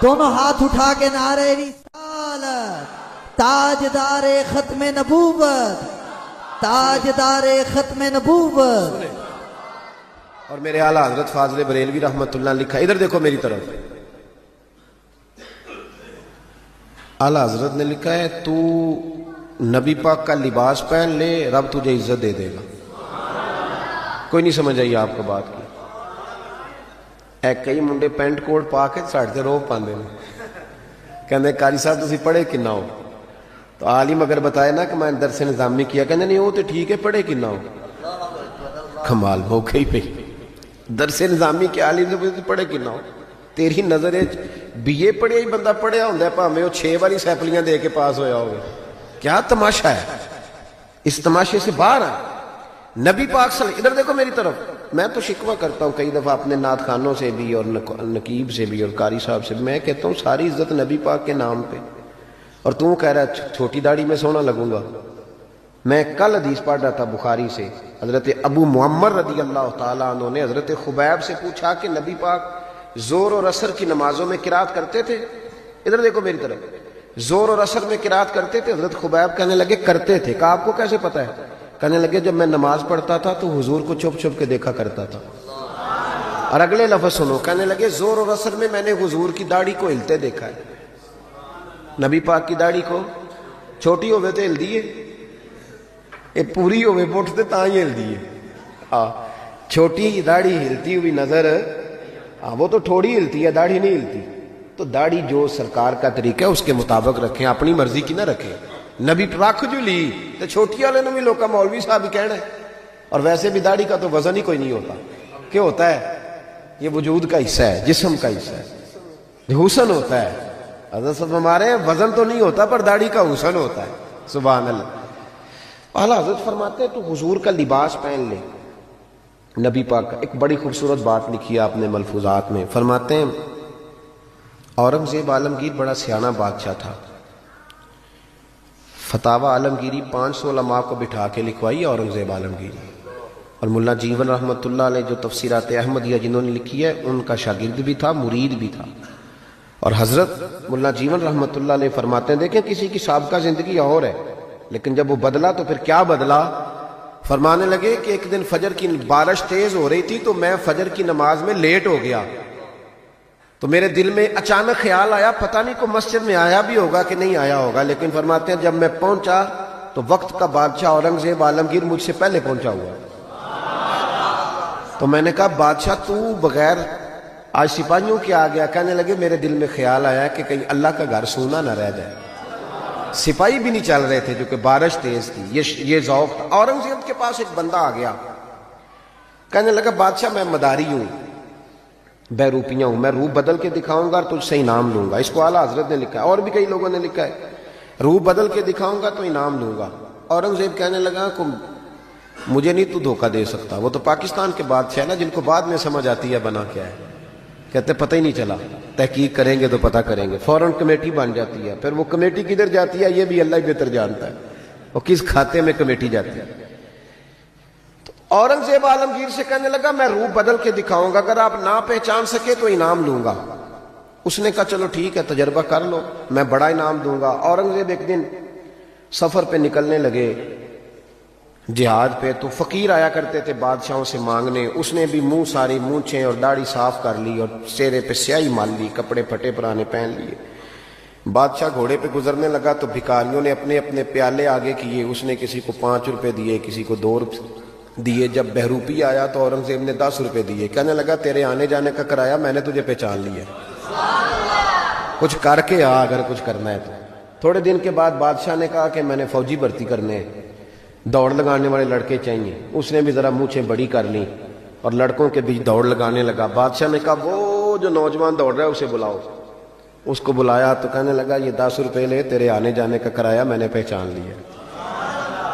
دونوں ہاتھ اٹھا کے نعرہ رسالت، تاجدار ختم نبوت، تاجدار ختم نبوت. اور میرے اعلیٰ حضرت فاضل بریلوی رحمۃ اللہ لکھا، ادھر دیکھو میری طرف، اعلیٰ حضرت نے لکھا ہے تو نبی پاک کا لباس پہن لے رب تجھے عزت دے دے گا. کوئی نہیں سمجھ آئی آپ کو بات کی؟ کئی منڈے پینٹ کوٹ پا کے ساڑھے تے روب پاندے نے، کہندے قاری صاحب تسی پڑھے کنا ہو؟ تو عالم اگر بتائے نا کہ میں درس نظامی کیا، کہندے نہیں وہ تو ٹھیک ہے، پڑھے کنا ہو؟ کمال موقع ہی پہ درس نظامی کے عالم سے پڑھے کنا ہو؟ تیری نظر بی اے پڑھیا ہی بندہ پڑھیا ہوندا ہے بھاویں وہ 6 باری سیپلیاں دے کے پاس ہویا ہوگا. کیا تماشا ہے؟ اس تماشے سے باہر آئے. نبی پاک صلی اللہ علیہ وسلم، ادھر دیکھو میری طرف. میں تو شکوہ کرتا ہوں کئی دفعہ اپنے نعت خانوں سے بھی اور نقیب سے بھی اور قاری صاحب سے بھی، میں کہتا ہوں ساری عزت نبی پاک کے نام پہ، اور تم کہہ رہا ہے چھوٹی داڑھی میں سونا لگوں گا. میں کل حدیث پڑھ رہا تھا بخاری سے، حضرت ابو معمر رضی اللہ تعالیٰ عنہ نے حضرت خبیب سے پوچھا کہ نبی پاک زور اور عصر کی نمازوں میں قرات کرتے تھے؟ ادھر دیکھو میری طرف، زور اور عصر میں قرات کرتے تھے؟ حضرت خبیب کہنے لگے کرتے تھے. کہا آپ کو کیسے پتا ہے؟ کہنے لگے جب میں نماز پڑھتا تھا تو حضور کو چھپ چھپ کے دیکھا کرتا تھا. اور اگلے لفظ سنو، کہنے لگے زور اور عصر میں میں نے حضور کی داڑھی کو ہلتے دیکھا ہے. نبی پاک کی داڑھی کو چھوٹی ہوئے تو ہل دیے، یہ پوری ہوئے پٹھتے تا ہی ہل دیے. چھوٹی داڑھی ہلتی ہوئی نظر، وہ تو تھوڑی ہلتی ہے، داڑھی نہیں ہلتی. تو داڑھی جو سرکار کا طریقہ ہے اس کے مطابق رکھیں، اپنی مرضی کی نہ رکھیں. نبی رکھ جو لی تو چھوٹی والے نے بھی لوگ مولوی صاحب ہی کہنا ہے. اور ویسے بھی داڑھی کا تو وزن ہی کوئی نہیں ہوتا. کیا ہوتا ہے؟ یہ وجود کا حصہ ہے، جسم کا حصہ ہے. حسن ہوتا ہے. حضرت صاحب ہمارے وزن تو نہیں ہوتا پر داڑھی کا حسن ہوتا ہے. سبحان اللہ. اعلیٰ حضرت فرماتے ہیں تو حضور کا لباس پہن لے. نبی پاک کا ایک بڑی خوبصورت بات لکھی ہے آپ نے ملفوظات میں. فرماتے ہیں اورنگزیب عالمگیر بڑا سیانہ بادشاہ تھا. فتاوی عالمگیری 500 علماء کو بٹھا کے لکھوائی اورنگزیب عالمگیری. اور ملا جیون رحمۃ اللہ علیہ جو تفسیرات احمدیہ جنہوں نے لکھی ہے ان کا شاگرد بھی تھا، مرید بھی تھا. اور حضرت ملا جیون رحمۃ اللہ علیہ فرماتے ہیں دیکھیں کسی کی سابقہ زندگی اور ہے لیکن جب وہ بدلا تو پھر کیا بدلا. فرمانے لگے کہ ایک دن فجر کی بارش تیز ہو رہی تھی تو میں فجر کی نماز میں لیٹ ہو گیا تو میرے دل میں اچانک خیال آیا پتہ نہیں کو مسجد میں آیا بھی ہوگا کہ نہیں آیا ہوگا. لیکن فرماتے ہیں جب میں پہنچا تو وقت کا بادشاہ اورنگزیب عالمگیر مجھ سے پہلے پہنچا ہوا. تو میں نے کہا بادشاہ تو بغیر آج سپاہیوں کے آ گیا. کہنے لگے میرے دل میں خیال آیا کہ کہیں اللہ کا گھر سونا نہ رہ جائے. سپاہی بھی نہیں چل رہے تھے جو کہ بارش تیز تھی. یہ ذوق تھا. اورنگزیب کے پاس ایک بندہ آ گیا کہنے لگا بادشاہ میں مداری ہوں، بہروپیاں ہوں، میں روپ بدل کے دکھاؤں گا تو تجھ سے انعام لوں گا. اس کو اعلیٰ حضرت نے لکھا ہے اور بھی کئی لوگوں نے لکھا ہے روپ بدل کے دکھاؤں گا تو انعام لوں گا. اورنگزیب کہنے لگا کہ مجھے نہیں تو دھوکہ دے سکتا. وہ تو پاکستان کے بادشاہ نا جن کو بعد میں سمجھ آتی ہے بنا کیا ہے. کہتے پتہ ہی نہیں چلا، تحقیق کریں گے تو پتہ کریں گے. فوراً کمیٹی بن جاتی ہے. پھر وہ کمیٹی کدھر جاتی ہے یہ بھی اللہ ہی بہتر جانتا ہے وہ کس کھاتے میں کمیٹی جاتی ہے. تو اورنگزیب عالمگیر سے کہنے لگا میں روپ بدل کے دکھاؤں گا، اگر آپ نہ پہچان سکے تو انعام لوں گا. اس نے کہا چلو ٹھیک ہے تجربہ کر لو، میں بڑا انعام دوں گا. اورنگزیب ایک دن سفر پہ نکلنے لگے جہاد پہ تو فقیر آیا کرتے تھے بادشاہوں سے مانگنے. اس نے بھی منہ ساری مونچھیں اور داڑھی صاف کر لی اور چہرے پہ سیاہی مال لی، کپڑے پھٹے پرانے پہن لیے. بادشاہ گھوڑے پہ گزرنے لگا تو بھکاریوں نے اپنے اپنے پیالے آگے کیے. اس نے کسی کو 5 روپے دیے، کسی کو 2 روپے دیے. جب بہروپی آیا تو اورنگزیب نے 10 روپے دیے. کہنے لگا تیرے آنے جانے کا کرایہ میں نے تجھے پہچان لیا، کچھ کر کے آ اگر کچھ کرنا ہے تو. تھوڑے دن کے بعد بادشاہ نے کہا کہ میں نے فوجی بھرتی کرنے ہیں، دوڑ لگانے والے لڑکے چاہیے. اس نے بھی ذرا مونچھیں بڑی کر لی اور لڑکوں کے بیچ دوڑ لگانے لگا. بادشاہ نے کہا وہ جو نوجوان دوڑ رہا ہے اسے بلاؤ. اس کو بلایا تو کہنے لگا یہ 10 روپے لے، تیرے آنے جانے کا کرایہ میں نے پہچان لیا.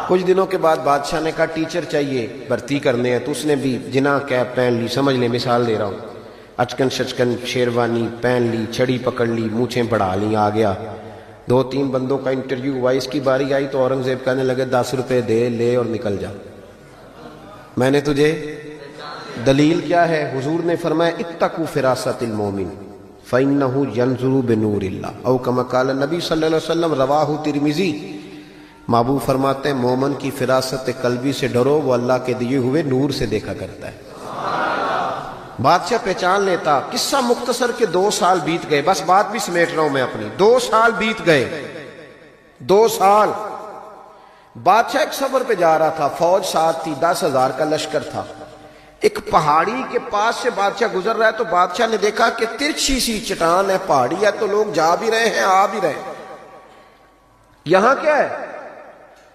کچھ دنوں کے بعد بادشاہ نے کہا ٹیچر چاہیے بھرتی کرنے ہیں. تو اس نے بھی جنا کیپ پہن لی. سمجھ لیں مثال دے رہا ہوں، اچکن شچکن شیروانی پہن لی، چھڑی پکڑ لی، مونچھیں بڑھا لی. آ گیا 2-3 بندوں کا انٹرویو ہوا. اس کی باری آئی تو اورنگزیب کہنے لگے 10 روپے دے لے اور نکل جا، میں نے تجھے. دلیل کیا ہے؟ حضور نے فرمایا اتقوا فراست المومن فإنه ينظر بنور اللہ او کما قال نبی صلی اللہ علیہ وسلم. رواہ ترمذی. محبوب فرماتے ہیں مومن کی فراست قلبی سے ڈرو، وہ اللہ کے دیے ہوئے نور سے دیکھا کرتا ہے. بادشاہ پہچان لیتا. قصہ مختصر کے 2 سال بیت گئے. بس بات بھی سمیٹ رہا ہوں میں اپنی. 2 سال بیت گئے. 2 سال بادشاہ ایک سفر پہ جا رہا تھا، فوج ساتھ تھی، 10,000 کا لشکر تھا. ایک پہاڑی کے پاس سے بادشاہ گزر رہا ہے تو بادشاہ نے دیکھا کہ ترچھی سی چٹان ہے، پہاڑی ہے تو لوگ جا بھی رہے ہیں آ بھی رہے ہیں. یہاں کیا ہے؟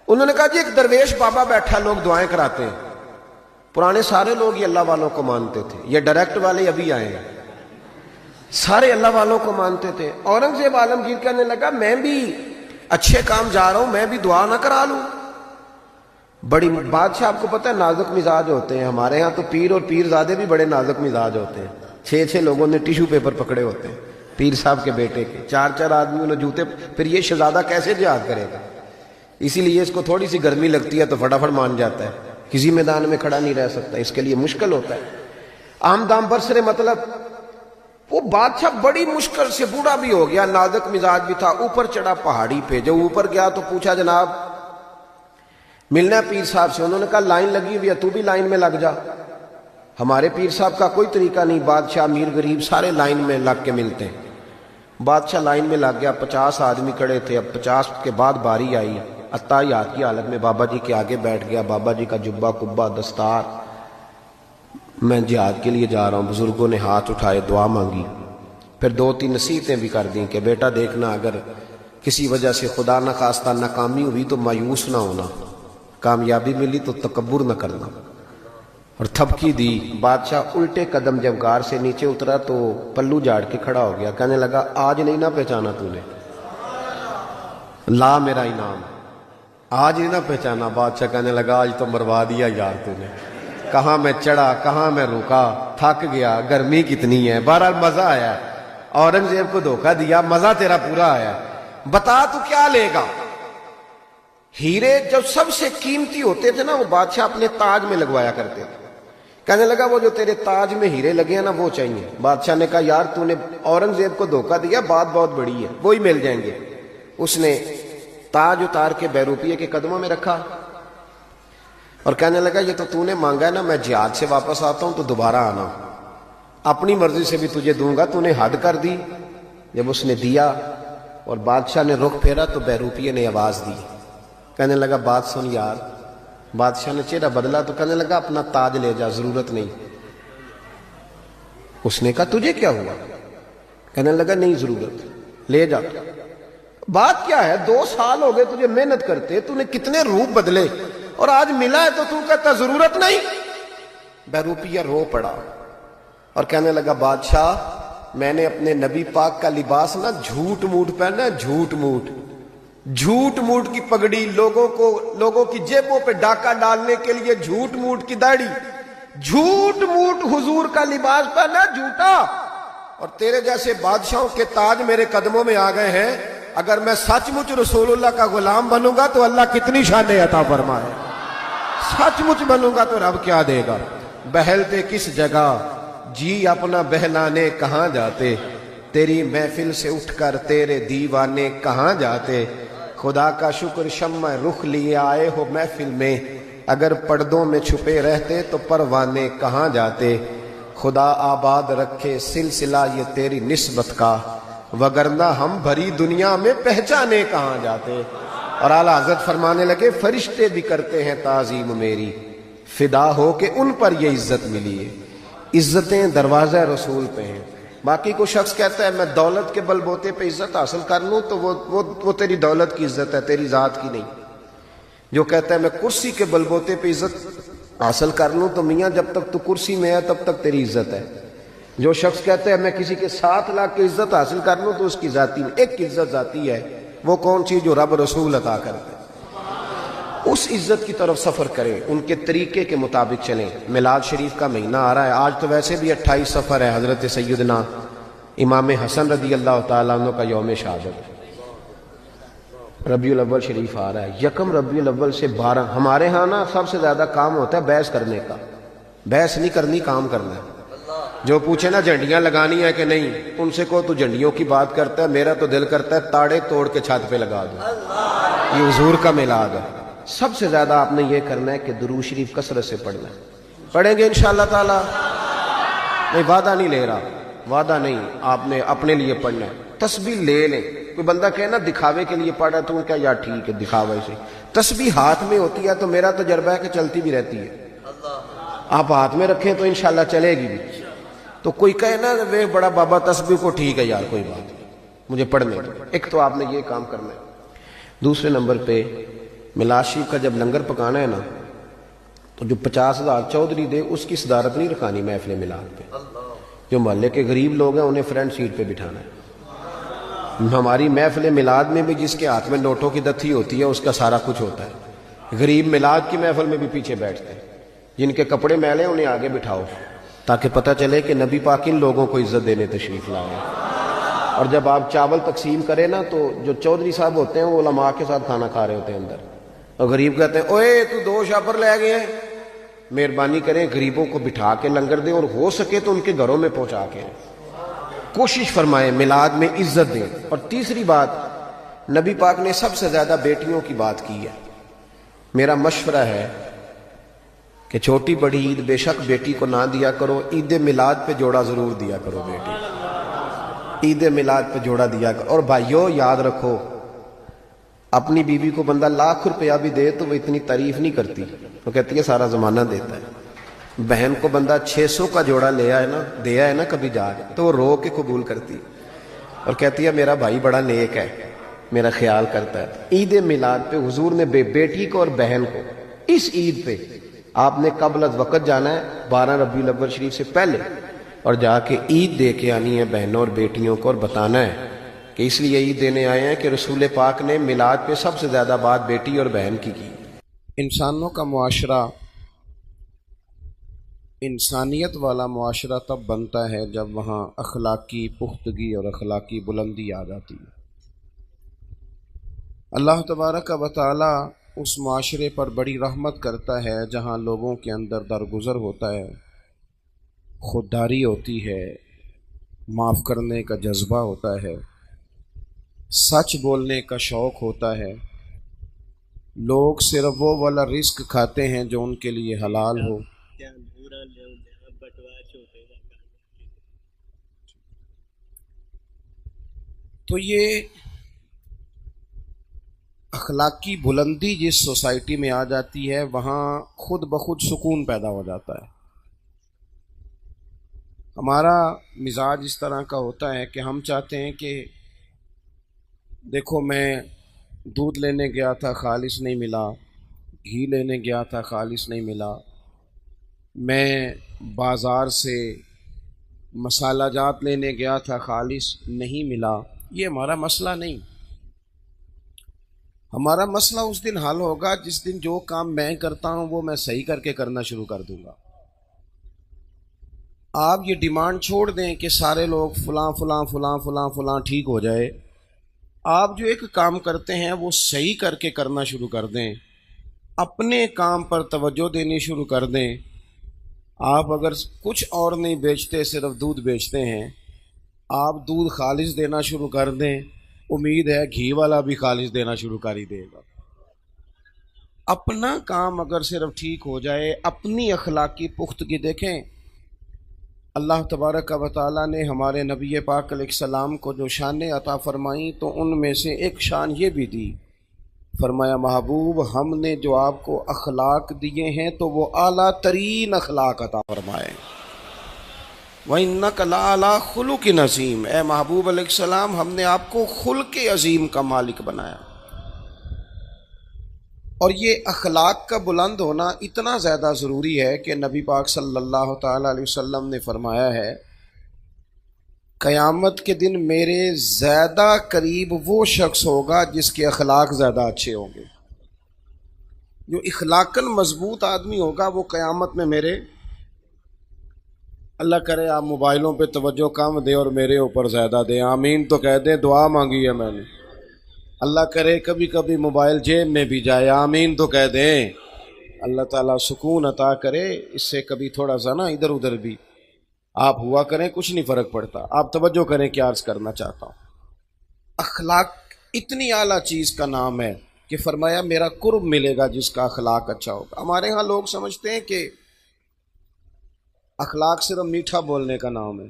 انہوں نے کہا جی ایک درویش بابا بیٹھا، لوگ دعائیں کراتے ہیں. پرانے سارے لوگ یہ اللہ والوں کو مانتے تھے. یہ ڈائریکٹ والے ابھی آئے ہیں، سارے اللہ والوں کو مانتے تھے. اورنگزیب عالمگیر کہنے لگا میں بھی اچھے کام جا رہا ہوں، میں بھی دعا نہ کرا لوں. بڑی بادشاہ آپ کو پتہ ہے نازک مزاج ہوتے ہیں. ہمارے ہاں تو پیر اور پیر زادے بھی بڑے نازک مزاج ہوتے ہیں. 6 لوگوں نے ٹیشو پیپر پکڑے ہوتے ہیں پیر صاحب کے بیٹے کے. 4 آدمیوں نے جوتے. پھر یہ شہزادہ کیسے جہاد کرے گا؟ اسی لیے اس کو تھوڑی سی گرمی لگتی ہے تو فٹافٹ مان جاتا ہے، کسی میدان میں کھڑا نہیں رہ سکتا. اس کے لیے مشکل ہوتا ہے. عام دام برسرے مطلب وہ بادشاہ بڑی مشکل سے بوڑھا بھی ہو گیا، نازک مزاج بھی تھا. اوپر چڑھا پہاڑی پہ. جب اوپر گیا تو پوچھا جناب ملنا ہے پیر صاحب سے. انہوں نے کہا لائن لگی ہوئی ہے، تو بھی لائن میں لگ جا. ہمارے پیر صاحب کا کوئی طریقہ نہیں، بادشاہ امیر غریب سارے لائن میں لگ کے ملتے ہیں. بادشاہ لائن میں لگ گیا. 50 آدمی کھڑے تھے. اب 50 کے بعد باری آئی. عطایات کی حالت میں بابا جی کے آگے بیٹھ گیا. بابا جی کا جبہ کبا دستار. میں جہاد کے لیے جا رہا ہوں. بزرگوں نے ہاتھ اٹھائے، دعا مانگی. پھر 2-3 نصیحتیں بھی کر دیں کہ بیٹا دیکھنا اگر کسی وجہ سے خدا نہ خواستہ ناکامی ہوئی تو مایوس نہ ہونا، کامیابی ملی تو تکبر نہ کرنا. اور تھپکی دی. بادشاہ الٹے قدم جب غار سے نیچے اترا تو پلو جھاڑ کے کھڑا ہو گیا. کہنے لگا آج نہیں نہ پہچانا تو نے, لا میرا انعام, آج نہیں نہ پہچانا. بادشاہ کہنے لگا آج تو مروا دیا یار تو نے, کہاں میں چڑھا کہاں میں رکا, تھک گیا, گرمی کتنی ہے. بہرحال مزہ آیا, اورنگزیب کو دھوکہ دیا, مزہ تیرا پورا آیا. بتا تو کیا لے گا. ہیرے جب سب سے قیمتی ہوتے تھے نا وہ بادشاہ اپنے تاج میں لگوایا کرتے تھے. کہنے لگا وہ جو تیرے تاج میں ہیرے لگے ہیں نا وہ چاہیے. بادشاہ نے کہا یار تو نے اورنگزیب کو دھوکہ دیا, بات بہت بڑی ہے, وہی مل جائیں گے. اس نے تاج اتار کے بیروپیے کے قدموں میں رکھا اور کہنے لگا یہ تو نے مانگا ہے نا, میں جہاد سے واپس آتا ہوں تو دوبارہ آنا, اپنی مرضی سے بھی تجھے دوں گا, تو نے حد کر دی. جب اس نے دیا اور بادشاہ نے رخ پھیرا تو بیروپیے نے آواز دی. کہنے لگا بات سن یار. بادشاہ نے چہرہ بدلا تو کہنے لگا اپنا تاج لے جا, ضرورت نہیں. اس نے کہا تجھے کیا ہوا. کہنے لگا نہیں ضرورت, لے جا. بات کیا ہے, 2 سال ہو گئے تجھے محنت کرتے, تو نے کتنے روپ بدلے اور آج ملا ہے تو کہتا ضرورت نہیں. بیروپیہ رو پڑا اور کہنے لگا بادشاہ میں نے اپنے نبی پاک کا لباس نا جھوٹ موٹ پہنا, جھوٹ موٹ کی پگڑی, لوگوں کی جیبوں پہ ڈاکہ ڈالنے کے لیے جھوٹ موٹ کی داڑھی, جھوٹ موٹ حضور کا لباس پہنا جھوٹا. اور تیرے جیسے بادشاہوں کے تاج میرے قدموں میں آ گئے ہیں. اگر میں سچ مچ رسول اللہ کا غلام بنوں گا تو اللہ کتنی شانیں عطا فرمائے, سچ مچ بنوں گا تو رب کیا دے گا. بہلتے کس جگہ جی اپنا بہلانے کہاں جاتے, تیری محفل سے اٹھ کر تیرے دیوانے کہاں جاتے. خدا کا شکر شمع رخ لیے آئے ہو محفل میں, اگر پردوں میں چھپے رہتے تو پروانے کہاں جاتے. خدا آباد رکھے سلسلہ یہ تیری نسبت کا, وگرنہ ہم بھری دنیا میں پہچانے کہاں جاتے. اور اعلیٰ حضرت فرمانے لگے فرشتے بھی کرتے ہیں تعظیم میری, فدا ہو کہ ان پر یہ عزت ملی ہے. عزتیں دروازہ رسول پہ ہیں. باقی کوئی شخص کہتا ہے میں دولت کے بل بوتے پہ عزت حاصل کر لوں تو وہ تیری دولت کی عزت ہے, تیری ذات کی نہیں. جو کہتا ہے میں کرسی کے بل بوتے پہ عزت حاصل کر لوں تو میاں جب تک تو کرسی میں ہے تب تک تیری عزت ہے. جو شخص کہتا ہے میں کسی کے 7 لاکھ کی عزت حاصل کر لوں تو اس کی ذاتی میں ایک عزت ذاتی ہے. وہ کون سی جو رب رسول عطا کرتے ہیں. اس عزت کی طرف سفر کریں, ان کے طریقے کے مطابق چلیں. میلاد شریف کا مہینہ آ رہا ہے, آج تو ویسے بھی 28 سفر ہے, حضرت سیدنا امام حسن رضی اللہ تعالیٰ عنہ کا یوم شہادت. ربیع الاول شریف آ رہا ہے, 1 ربیع الاول سے 12. ہمارے ہاں نا سب سے زیادہ کام ہوتا ہے بحث کرنے کا. بحث نہیں کرنی, کام کرنا ہے. جو پوچھے نا جھنڈیاں لگانی ہے کہ نہیں, ان سے کو تو جھنڈیوں کی بات کرتا ہے, میرا تو دل کرتا ہے تاڑے توڑ کے چھت پہ لگا دو. یہ حضور کا میلاد ہے. سب سے زیادہ آپ نے یہ کرنا ہے کہ درود شریف کثرت سے پڑھنا ہے. پڑھیں گے انشاءاللہ تعالی. نہیں وعدہ نہیں لے رہا, وعدہ نہیں, آپ نے اپنے لیے پڑھنا ہے. تسبیح لے لیں. کوئی بندہ کہے نا دکھاوے کے لیے پڑھا تو کیا یار ٹھیک ہے دکھاوے سے. تسبیح ہاتھ میں ہوتی ہے تو میرا تجربہ ہے کہ چلتی بھی رہتی ہے. آپ ہاتھ میں رکھیں تو انشاءاللہ چلے گی بھی. تو کوئی کہے نا وہ بڑا بابا تسبیح کو ٹھیک ہے یار کوئی بات نہیں, مجھے پڑھنے دو. ایک تو آپ نے یہ کام کرنا ہے. دوسرے نمبر پہ میلاد شریف کا جب لنگر پکانا ہے نا تو جو 50,000 چودھری دے اس کی صدارت نہیں رکھانی محفل میلاد پہ. جو محلے کے غریب لوگ ہیں انہیں فرنٹ سیٹ پہ بٹھانا ہے. ہماری محفل میلاد میں بھی جس کے ہاتھ میں نوٹوں کی دتھی ہوتی ہے اس کا سارا کچھ ہوتا ہے. غریب میلاد کی محفل میں بھی پیچھے بیٹھتے ہیں. جن کے کپڑے میلے انہیں آگے بٹھاؤ تاکہ پتہ چلے کہ نبی پاک ان لوگوں کو عزت دینے تشریف لائے. اور جب آپ چاول تقسیم کریں نا تو جو چودھری صاحب ہوتے ہیں وہ علماء کے ساتھ کھانا کھا رہے ہوتے ہیں اندر, اور غریب کہتے ہیں اوے تو 2 شاپر لے گئے ہیں. مہربانی کریں غریبوں کو بٹھا کے لنگر دیں, اور ہو سکے تو ان کے گھروں میں پہنچا کے کوشش فرمائیں میلاد میں عزت دیں. اور تیسری بات, نبی پاک نے سب سے زیادہ بیٹیوں کی بات کی ہے. میرا مشورہ ہے کہ چھوٹی بڑی عید بے شک بیٹی کو نہ دیا کرو, عید میلاد پہ جوڑا ضرور دیا کرو بیٹی, عید میلاد پہ جوڑا دیا کرو. اور بھائیو یاد رکھو, اپنی بیوی کو بندہ لاکھ روپیہ بھی دے تو وہ اتنی تعریف نہیں کرتی, وہ کہتی ہے سارا زمانہ دیتا ہے. بہن کو بندہ 600 کا جوڑا دیا ہے نا کبھی جا کے تو وہ رو کے قبول کرتی اور کہتی ہے میرا بھائی بڑا نیک ہے, میرا خیال کرتا ہے. عید میلاد پہ حضور نے بیٹی کو اور بہن کو اس عید پہ آپ نے قبل از وقت جانا ہے 12 ربیع الاول شریف سے پہلے، اور جا کے عید دے کے آنی ہے بہنوں اور بیٹیوں کو، اور بتانا ہے کہ اس لیے عید دینے آئے ہیں کہ رسول پاک نے میلاد پہ سب سے زیادہ بات بیٹی اور بہن کی۔ انسانوں کا معاشرہ انسانیت والا معاشرہ تب بنتا ہے جب وہاں اخلاقی پختگی اور اخلاقی بلندی آ جاتی ہے۔ اللہ تبارک و تعالی اس معاشرے پر بڑی رحمت کرتا ہے جہاں لوگوں کے اندر درگزر ہوتا ہے، خودداری ہوتی ہے، معاف کرنے کا جذبہ ہوتا ہے، سچ بولنے کا شوق ہوتا ہے، لوگ صرف وہ والا رزق کھاتے ہیں جو ان کے لیے حلال ہو۔ تو یہ اخلاقی بلندی جس سوسائٹی میں آ جاتی ہے وہاں خود بخود سکون پیدا ہو جاتا ہے۔ ہمارا مزاج اس طرح کا ہوتا ہے کہ ہم چاہتے ہیں کہ دیکھو میں دودھ لینے گیا تھا خالص نہیں ملا، گھی لینے گیا تھا خالص نہیں ملا، میں بازار سے مسالہ جات لینے گیا تھا خالص نہیں ملا۔ یہ ہمارا مسئلہ نہیں، ہمارا مسئلہ اس دن حل ہوگا جس دن جو کام میں کرتا ہوں وہ میں صحیح کر کے کرنا شروع کر دوں گا۔ آپ یہ ڈیمانڈ چھوڑ دیں کہ سارے لوگ فلاں فلاں فلاں فلاں فلاں ٹھیک ہو جائے، آپ جو ایک کام کرتے ہیں وہ صحیح کر کے کرنا شروع کر دیں، اپنے کام پر توجہ دینی شروع کر دیں۔ آپ اگر کچھ اور نہیں بیچتے صرف دودھ بیچتے ہیں، آپ دودھ خالص دینا شروع کر دیں، امید ہے گھی والا بھی خالص دینا شروع کر ہی دے گا۔ اپنا کام اگر صرف ٹھیک ہو جائے، اپنی اخلاقی پختگی دیکھیں۔ اللہ تبارک و تعالیٰ نے ہمارے نبی پاک علیہ السلام کو جو شانیں عطا فرمائیں تو ان میں سے ایک شان یہ بھی دی، فرمایا محبوب ہم نے جو آپ کو اخلاق دیے ہیں تو وہ اعلیٰ ترین اخلاق عطا فرمائے۔ وَإِنَّكَ لَعَلَىٰ خُلُقٍ عَظِيمٍ، اے محبوب علیہ السلام ہم نے آپ کو خلق عظیم کا مالک بنایا۔ اور یہ اخلاق کا بلند ہونا اتنا زیادہ ضروری ہے کہ نبی پاک صلی اللہ تعالیٰ علیہ وسلم نے فرمایا ہے قیامت کے دن میرے زیادہ قریب وہ شخص ہوگا جس کے اخلاق زیادہ اچھے ہوں گے۔ جو اخلاقاً مضبوط آدمی ہوگا وہ قیامت میں میرے، اللہ کرے آپ موبائلوں پہ توجہ کم دے اور میرے اوپر زیادہ دے، آمین تو کہہ دیں، دعا مانگی ہے میں نے۔ اللہ کرے کبھی کبھی موبائل جیب میں بھی جائے، آمین تو کہہ دیں۔ اللہ تعالیٰ سکون عطا کرے، اس سے کبھی تھوڑا سا نا ادھر ادھر بھی آپ ہوا کریں، کچھ نہیں فرق پڑتا۔ آپ توجہ کریں کیا عرض کرنا چاہتا ہوں۔ اخلاق اتنی اعلیٰ چیز کا نام ہے کہ فرمایا میرا قرب ملے گا جس کا اخلاق اچھا ہوگا۔ ہمارے ہاں لوگ سمجھتے ہیں کہ اخلاق صرف میٹھا بولنے کا نام ہے،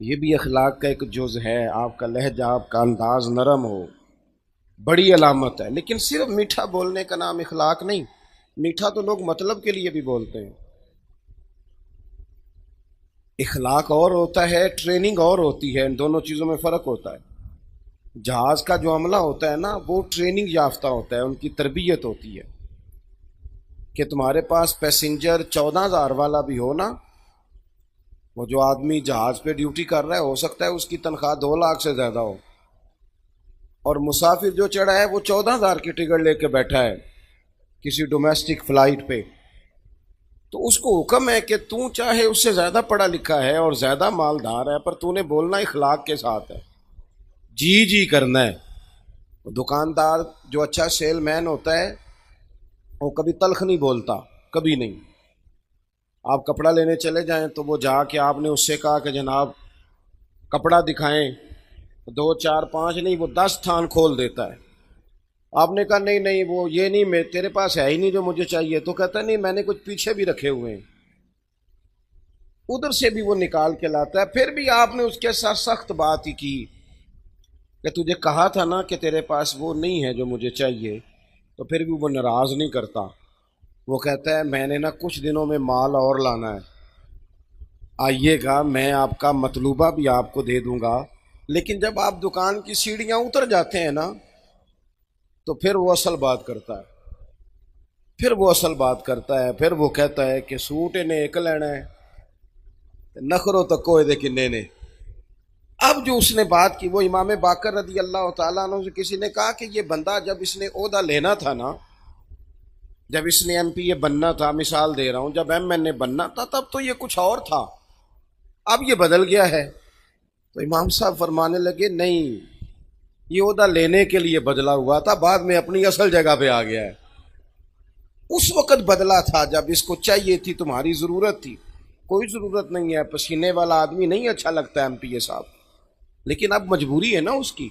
یہ بھی اخلاق کا ایک جز ہے۔ آپ کا لہجہ، آپ کا انداز نرم ہو، بڑی علامت ہے، لیکن صرف میٹھا بولنے کا نام اخلاق نہیں۔ میٹھا تو لوگ مطلب کے لیے بھی بولتے ہیں، اخلاق اور ہوتا ہے، ٹریننگ اور ہوتی ہے، ان دونوں چیزوں میں فرق ہوتا ہے۔ جہاز کا جو عملہ ہوتا ہے نا وہ ٹریننگ یافتہ ہوتا ہے، ان کی تربیت ہوتی ہے کہ تمہارے پاس پیسنجر 14,000 والا بھی ہو نا، وہ جو آدمی جہاز پہ ڈیوٹی کر رہا ہے ہو سکتا ہے اس کی تنخواہ 2 لاکھ سے زیادہ ہو، اور مسافر جو چڑھا ہے وہ 14,000 کی ٹکٹ لے کے بیٹھا ہے کسی ڈومیسٹک فلائٹ پہ، تو اس کو حکم ہے کہ تو چاہے اس سے زیادہ پڑھا لکھا ہے اور زیادہ مالدار ہے پر تو نے بولنا اخلاق کے ساتھ ہے، جی جی کرنا ہے۔ دکاندار جو اچھا سیل مین ہوتا ہے وہ کبھی تلخ نہیں بولتا، کبھی نہیں۔ آپ کپڑا لینے چلے جائیں تو وہ جا کے آپ نے اس سے کہا کہ جناب کپڑا دکھائیں، 2 4 5 نہیں وہ 10 تھان کھول دیتا ہے۔ آپ نے کہا نہیں نہیں وہ یہ نہیں، میں تیرے پاس ہے ہی نہیں جو مجھے چاہیے، تو کہتا نہیں میں نے کچھ پیچھے بھی رکھے ہوئے ہیں، ادھر سے بھی وہ نکال کے لاتا ہے۔ پھر بھی آپ نے اس کے ساتھ سخت بات ہی کی کہ تجھے کہا تھا نا کہ تیرے پاس وہ نہیں ہے جو مجھے چاہیے، تو پھر بھی وہ ناراض نہیں کرتا، وہ کہتا ہے میں نے نا کچھ دنوں میں مال اور لانا ہے، آئیے گا میں آپ کا مطلوبہ بھی آپ کو دے دوں گا۔ لیکن جب آپ دکان کی سیڑھیاں اتر جاتے ہیں نا تو پھر وہ اصل بات کرتا ہے، پھر وہ اصل بات کرتا ہے، پھر وہ کہتا ہے کہ سوٹ انہیں ایک لینا ہے، نخرو تکو دے کنے نے۔ اب جو اس نے بات کی، وہ امام باقر رضی اللہ تعالیٰ عنہ سے کسی نے کہا کہ یہ بندہ جب اس نے عہدہ لینا تھا نا، جب اس نے ایم پی اے بننا تھا، مثال دے رہا ہوں، جب ایم این اے بننا تھا تب تو یہ کچھ اور تھا، اب یہ بدل گیا ہے۔ تو امام صاحب فرمانے لگے نہیں، یہ عہدہ لینے کے لیے بدلا ہوا تھا، بعد میں اپنی اصل جگہ پہ آ گیا ہے۔ اس وقت بدلا تھا جب اس کو چاہیے تھی، تمہاری ضرورت تھی۔ کوئی ضرورت نہیں ہے، پسینے والا آدمی نہیں اچھا لگتا ایم پی اے صاحب، لیکن اب مجبوری ہے نا اس کی۔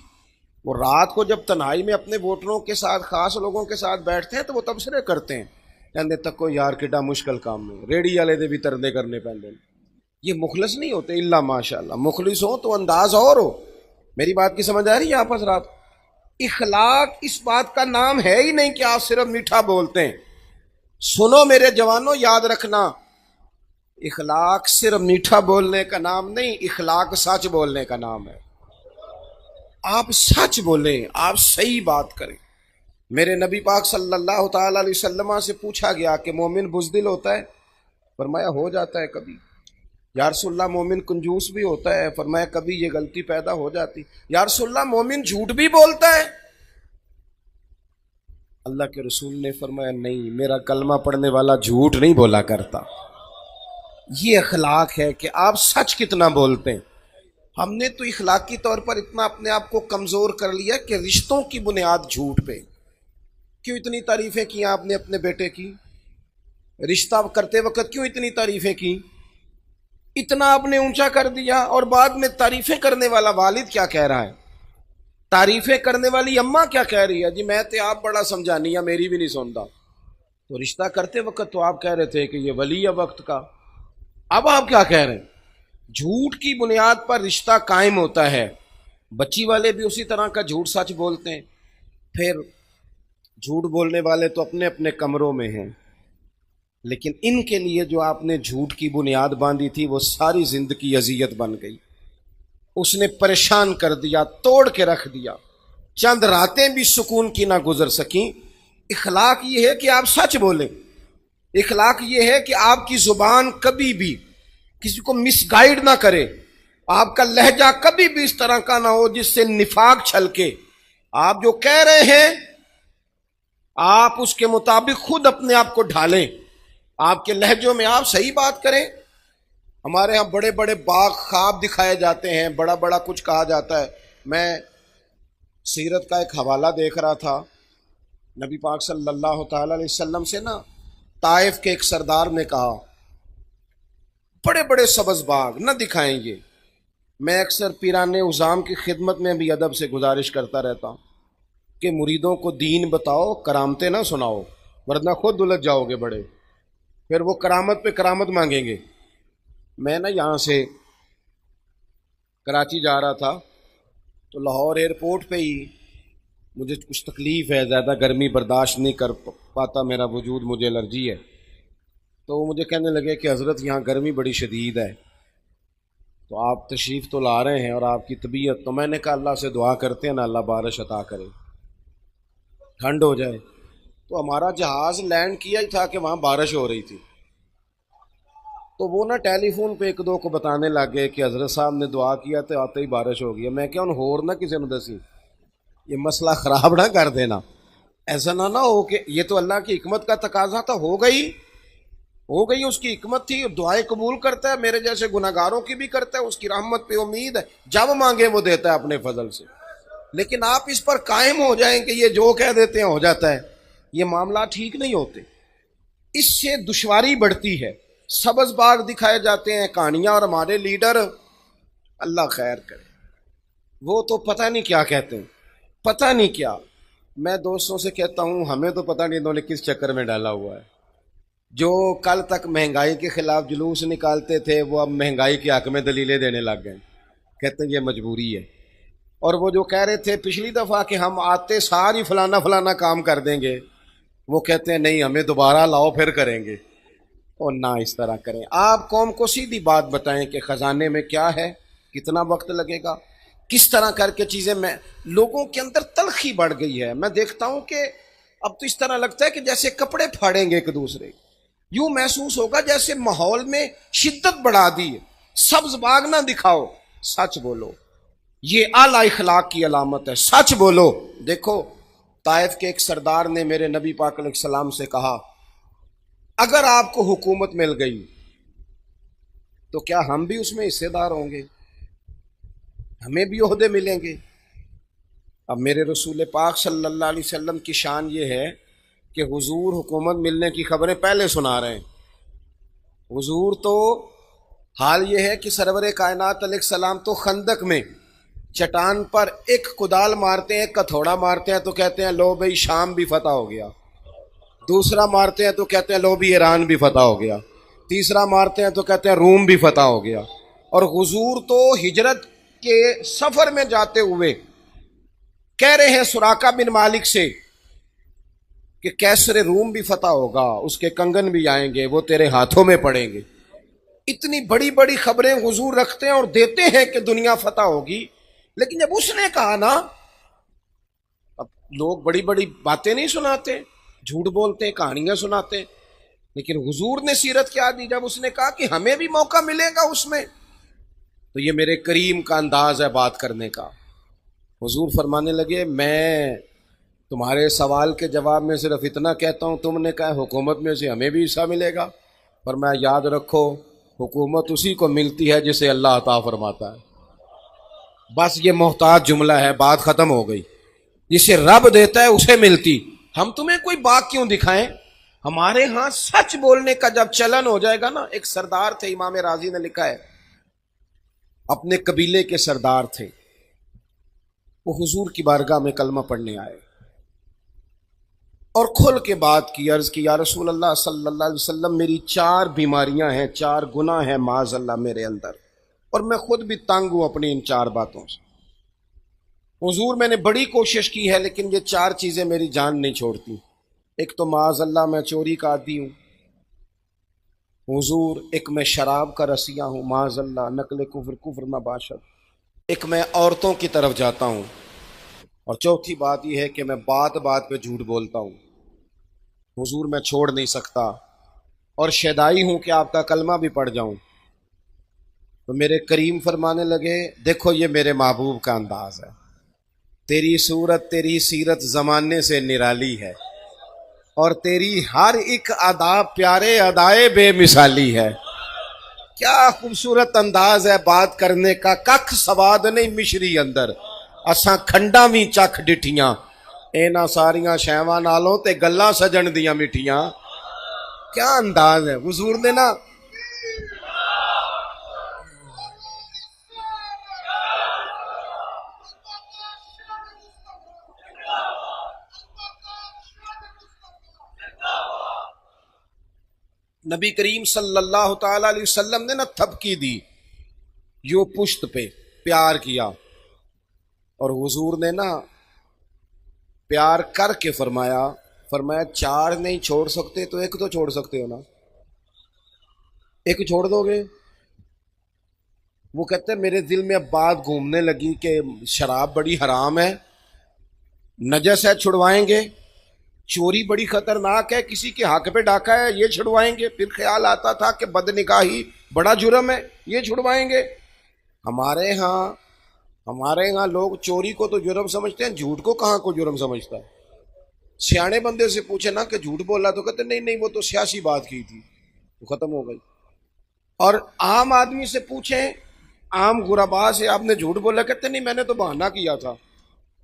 وہ رات کو جب تنہائی میں اپنے ووٹروں کے ساتھ، خاص لوگوں کے ساتھ بیٹھتے ہیں تو وہ تبصرے کرتے ہیں، کہتے تک کو یار کڈا مشکل کام ہے، ریڑی والے دے بھی تردے کرنے پہلے۔ یہ مخلص نہیں ہوتے الا ماشاء اللہ، مخلص ہو تو انداز اور ہو۔ میری بات کی سمجھ آ رہی ہے آپ حضرات؟ اخلاق اس بات کا نام ہے ہی نہیں کہ آپ صرف میٹھا بولتے ہیں۔ سنو میرے جوانوں، یاد رکھنا، اخلاق صرف میٹھا بولنے کا نام نہیں، اخلاق سچ بولنے کا نام ہے۔ آپ سچ بولیں، آپ صحیح بات کریں۔ میرے نبی پاک صلی اللہ تعالی علیہ وسلم سے پوچھا گیا کہ مومن بزدل ہوتا ہے؟ فرمایا ہو جاتا ہے کبھی۔ یا رسول اللہ مومن کنجوس بھی ہوتا ہے؟ فرمایا کبھی یہ غلطی پیدا ہو جاتی۔ یا رسول اللہ مومن جھوٹ بھی بولتا ہے؟ اللہ کے رسول نے فرمایا نہیں، میرا کلمہ پڑھنے والا جھوٹ نہیں بولا کرتا۔ یہ اخلاق ہے کہ آپ سچ کتنا بولتے ہیں۔ ہم نے تو اخلاقی طور پر اتنا اپنے آپ کو کمزور کر لیا کہ رشتوں کی بنیاد جھوٹ پہ۔ کیوں اتنی تعریفیں کی آپ نے اپنے بیٹے کی؟ رشتہ کرتے وقت کیوں اتنی تعریفیں کی؟ اتنا آپ نے اونچا کر دیا، اور بعد میں تعریفیں کرنے والا والد کیا کہہ رہا ہے؟ تعریفیں کرنے والی اماں کیا کہہ رہی ہے؟ جی میں تے آپ بڑا سمجھانی ہے، میری بھی نہیں سنتا۔ تو رشتہ کرتے وقت تو آپ کہہ رہے تھے کہ یہ ولی ہے وقت کا، اب آپ کیا کہہ رہے ہیں؟ جھوٹ کی بنیاد پر رشتہ قائم ہوتا ہے۔ بچی والے بھی اسی طرح کا جھوٹ سچ بولتے ہیں۔ پھر جھوٹ بولنے والے تو اپنے اپنے کمروں میں ہیں، لیکن ان کے لیے جو آپ نے جھوٹ کی بنیاد باندھی تھی وہ ساری زندگی اذیت بن گئی، اس نے پریشان کر دیا، توڑ کے رکھ دیا، چند راتیں بھی سکون کی نہ گزر سکیں۔ اخلاق یہ ہے کہ آپ سچ بولیں، اخلاق یہ ہے کہ آپ کی زبان کبھی بھی کسی کو مس گائیڈ نہ کرے، آپ کا لہجہ کبھی بھی اس طرح کا نہ ہو جس سے نفاق چھلکے۔ آپ جو کہہ رہے ہیں آپ اس کے مطابق خود اپنے آپ کو ڈھالیں، آپ کے لہجوں میں آپ صحیح بات کریں۔ ہمارے ہاں بڑے بڑے باغ خواب دکھائے جاتے ہیں، بڑا بڑا کچھ کہا جاتا ہے۔ میں سیرت کا ایک حوالہ دیکھ رہا تھا، نبی پاک صلی اللہ تعالی علیہ وسلم سے نا طائف کے ایک سردار نے کہا بڑے بڑے سبز باغ نہ دکھائیں گے۔ میں اکثر پیران عظام کی خدمت میں بھی ادب سے گزارش کرتا رہتا ہوں کہ مریدوں کو دین بتاؤ، کرامتیں نہ سناؤ، ورنہ خود الجھ جاؤ گے بڑے، پھر وہ کرامت پہ کرامت مانگیں گے۔ میں نا یہاں سے کراچی جا رہا تھا تو لاہور ایئرپورٹ پہ ہی مجھے کچھ تکلیف ہے، زیادہ گرمی برداشت نہیں کر پاتا میرا وجود، مجھے الرجی ہے۔ تو وہ مجھے کہنے لگے کہ حضرت یہاں گرمی بڑی شدید ہے، تو آپ تشریف تو لا رہے ہیں اور آپ کی طبیعت، تو میں نے کہا اللہ سے دعا کرتے ہیں نا اللہ بارش عطا کرے، ٹھنڈ ہو جائے۔ تو ہمارا جہاز لینڈ کیا ہی تھا کہ وہاں بارش ہو رہی تھی، تو وہ نا ٹیلی فون پہ ایک دو کو بتانے لگ گئے کہ حضرت صاحب نے دعا کیا تو آتے ہی بارش ہو گئی ہے۔ میں کیا ان ہور نہ کسی نے دسی، یہ مسئلہ خراب نہ کر دینا، ایسا نہ ہو کہ یہ تو اللہ کی حکمت کا تقاضا تھا، ہو گئی اس کی حکمت تھی، دعائیں قبول کرتا ہے، میرے جیسے گناہگاروں کی بھی کرتا ہے، اس کی رحمت پہ امید ہے، جب مانگے وہ دیتا ہے اپنے فضل سے۔ لیکن آپ اس پر قائم ہو جائیں کہ یہ جو کہہ دیتے ہیں ہو جاتا ہے، یہ معاملات ٹھیک نہیں ہوتے، اس سے دشواری بڑھتی ہے۔ سبز باغ دکھائے جاتے ہیں کہانیاں، اور ہمارے لیڈر اللہ خیر کرے وہ تو پتہ نہیں کیا کہتے ہیں، پتہ نہیں کیا۔ میں دوستوں سے کہتا ہوں ہمیں تو پتہ نہیں انہوں نے کس چکر میں ڈالا ہوا ہے، جو کل تک مہنگائی کے خلاف جلوس نکالتے تھے وہ اب مہنگائی کے حق میں دلیلیں دینے لگ گئے، کہتے ہیں یہ مجبوری ہے۔ اور وہ جو کہہ رہے تھے پچھلی دفعہ کہ ہم آتے ساری فلانا فلانا کام کر دیں گے، وہ کہتے ہیں نہیں ہمیں دوبارہ لاؤ پھر کریں گے۔ اور نہ اس طرح کریں، آپ قوم کو سیدھی بات بتائیں کہ خزانے میں کیا ہے، کتنا وقت لگے گا، کس طرح کر کے چیزیں۔ میں لوگوں کے اندر تلخی بڑھ گئی ہے، میں دیکھتا ہوں کہ اب تو اس طرح لگتا ہے کہ جیسے کپڑے پھاڑیں گے ایک دوسرے، یوں محسوس ہوگا جیسے ماحول میں شدت بڑھا دی ہے۔ سبز باغ نہ دکھاؤ، سچ بولو، یہ اعلی اخلاق کی علامت ہے، سچ بولو۔ دیکھو طائف کے ایک سردار نے میرے نبی پاک علیہ السلام سے کہا اگر آپ کو حکومت مل گئی تو کیا ہم بھی اس میں حصے دار ہوں گے، ہمیں بھی عہدے ملیں گے؟ اب میرے رسول پاک صلی اللہ علیہ وسلم کی شان یہ ہے کہ حضور حکومت ملنے کی خبریں پہلے سنا رہے ہیں۔ حضور تو حال یہ ہے کہ سرور کائنات علیہ السلام تو خندق میں چٹان پر ایک کدال مارتے ہیں، ایک ہتھوڑا مارتے ہیں تو کہتے ہیں لو بھائی شام بھی فتح ہو گیا، دوسرا مارتے ہیں تو کہتے ہیں لو بھی ایران بھی فتح ہو گیا، تیسرا مارتے ہیں تو کہتے ہیں روم بھی فتح ہو گیا۔ اور حضور تو ہجرت کے سفر میں جاتے ہوئے کہہ رہے ہیں سراقہ بن مالک سے کہ کیسر روم بھی فتح ہوگا، اس کے کنگن بھی آئیں گے، وہ تیرے ہاتھوں میں پڑیں گے۔ اتنی بڑی بڑی خبریں حضور رکھتے ہیں اور دیتے ہیں کہ دنیا فتح ہوگی، لیکن جب اس نے کہا نا، اب لوگ بڑی بڑی باتیں نہیں سناتے، جھوٹ بولتے، کہانیاں سناتے، لیکن حضور نے سیرت کیا دی جب اس نے کہا کہ ہمیں بھی موقع ملے گا اس میں، تو یہ میرے کریم کا انداز ہے بات کرنے کا۔ حضور فرمانے لگے میں تمہارے سوال کے جواب میں صرف اتنا کہتا ہوں، تم نے کہا حکومت میں سے ہمیں بھی حصہ ملے گا، پر میں یاد رکھو حکومت اسی کو ملتی ہے جسے اللہ عطا فرماتا ہے۔ بس یہ محتاط جملہ ہے، بات ختم ہو گئی۔ جسے رب دیتا ہے اسے ملتی، ہم تمہیں کوئی بات کیوں دکھائیں؟ ہمارے ہاں سچ بولنے کا جب چلن ہو جائے گا نا، ایک سردار تھے، امام راضی نے لکھا ہے، اپنے قبیلے کے سردار تھے، وہ حضور کی بارگاہ میں کلمہ پڑھنے آئے اور کھل کے بات کی، عرض کی یا رسول اللہ صلی اللہ علیہ وسلم میری 4 بیماریاں ہیں، 4 گناہ ہیں معاذ اللہ میرے اندر، اور میں خود بھی تنگ ہوں اپنی ان 4 باتوں سے۔ حضور میں نے بڑی کوشش کی ہے لیکن یہ 4 چیزیں میری جان نہیں چھوڑتی۔ ایک تو معاذ اللہ میں چوری کا عادی ہوں حضور، ایک میں شراب کا رسیہ ہوں معاذ اللہ، نقل کفر کفر نہ باشد، ایک میں عورتوں کی طرف جاتا ہوں، اور چوتھی بات یہ ہے کہ میں بات بات پہ جھوٹ بولتا ہوں۔ حضور میں چھوڑ نہیں سکتا، اور شیدائی ہوں کہ آپ کا کلمہ بھی پڑھ جاؤں۔ تو میرے کریم فرمانے لگے دیکھو یہ میرے محبوب کا انداز ہے، تیری صورت تیری سیرت زمانے سے نرالی ہے، اور تیری ہر ایک ادا پیارے ادائے بے مثالی ہے۔ کیا خوبصورت انداز ہے بات کرنے کا، ککھ سواد نہیں مشری اندر، اساں کھنڈاں وی چکھ ڈٹھیاں، اینا ساریاں شیواں نالوں تے گلاں سجن دیاں مٹھیاں۔ کیا انداز ہے حضور نے نا۔ نبی کریم صلی اللہ تعالی علیہ وسلم نے نا تھپکی دی، یوں پشت پہ پیار کیا، اور حضور نے نا پیار کر کے فرمایا 4 نہیں چھوڑ سکتے تو ایک تو چھوڑ سکتے ہو نا، ایک چھوڑ دو گے؟ وہ کہتے ہیں میرے دل میں اب بات گھومنے لگی کہ شراب بڑی حرام ہے، نجس ہے چھڑوائیں گے، چوری بڑی خطرناک ہے، کسی کے حق پہ ڈاکہ ہے یہ چھڑوائیں گے، پھر خیال آتا تھا کہ بد نکاحی بڑا جرم ہے یہ چھڑوائیں گے۔ ہمارے ہاں لوگ چوری کو تو جرم سمجھتے ہیں، جھوٹ کو کہاں کو جرم سمجھتا ہے؟ سیانے بندے سے پوچھے نا کہ جھوٹ بولا تو کہتے نہیں وہ تو سیاسی بات کی تھی، تو ختم ہو گئی۔ اور عام آدمی سے پوچھیں، عام غربا سے آپ نے جھوٹ بولا، کہتے نہیں میں نے تو بہانہ کیا تھا۔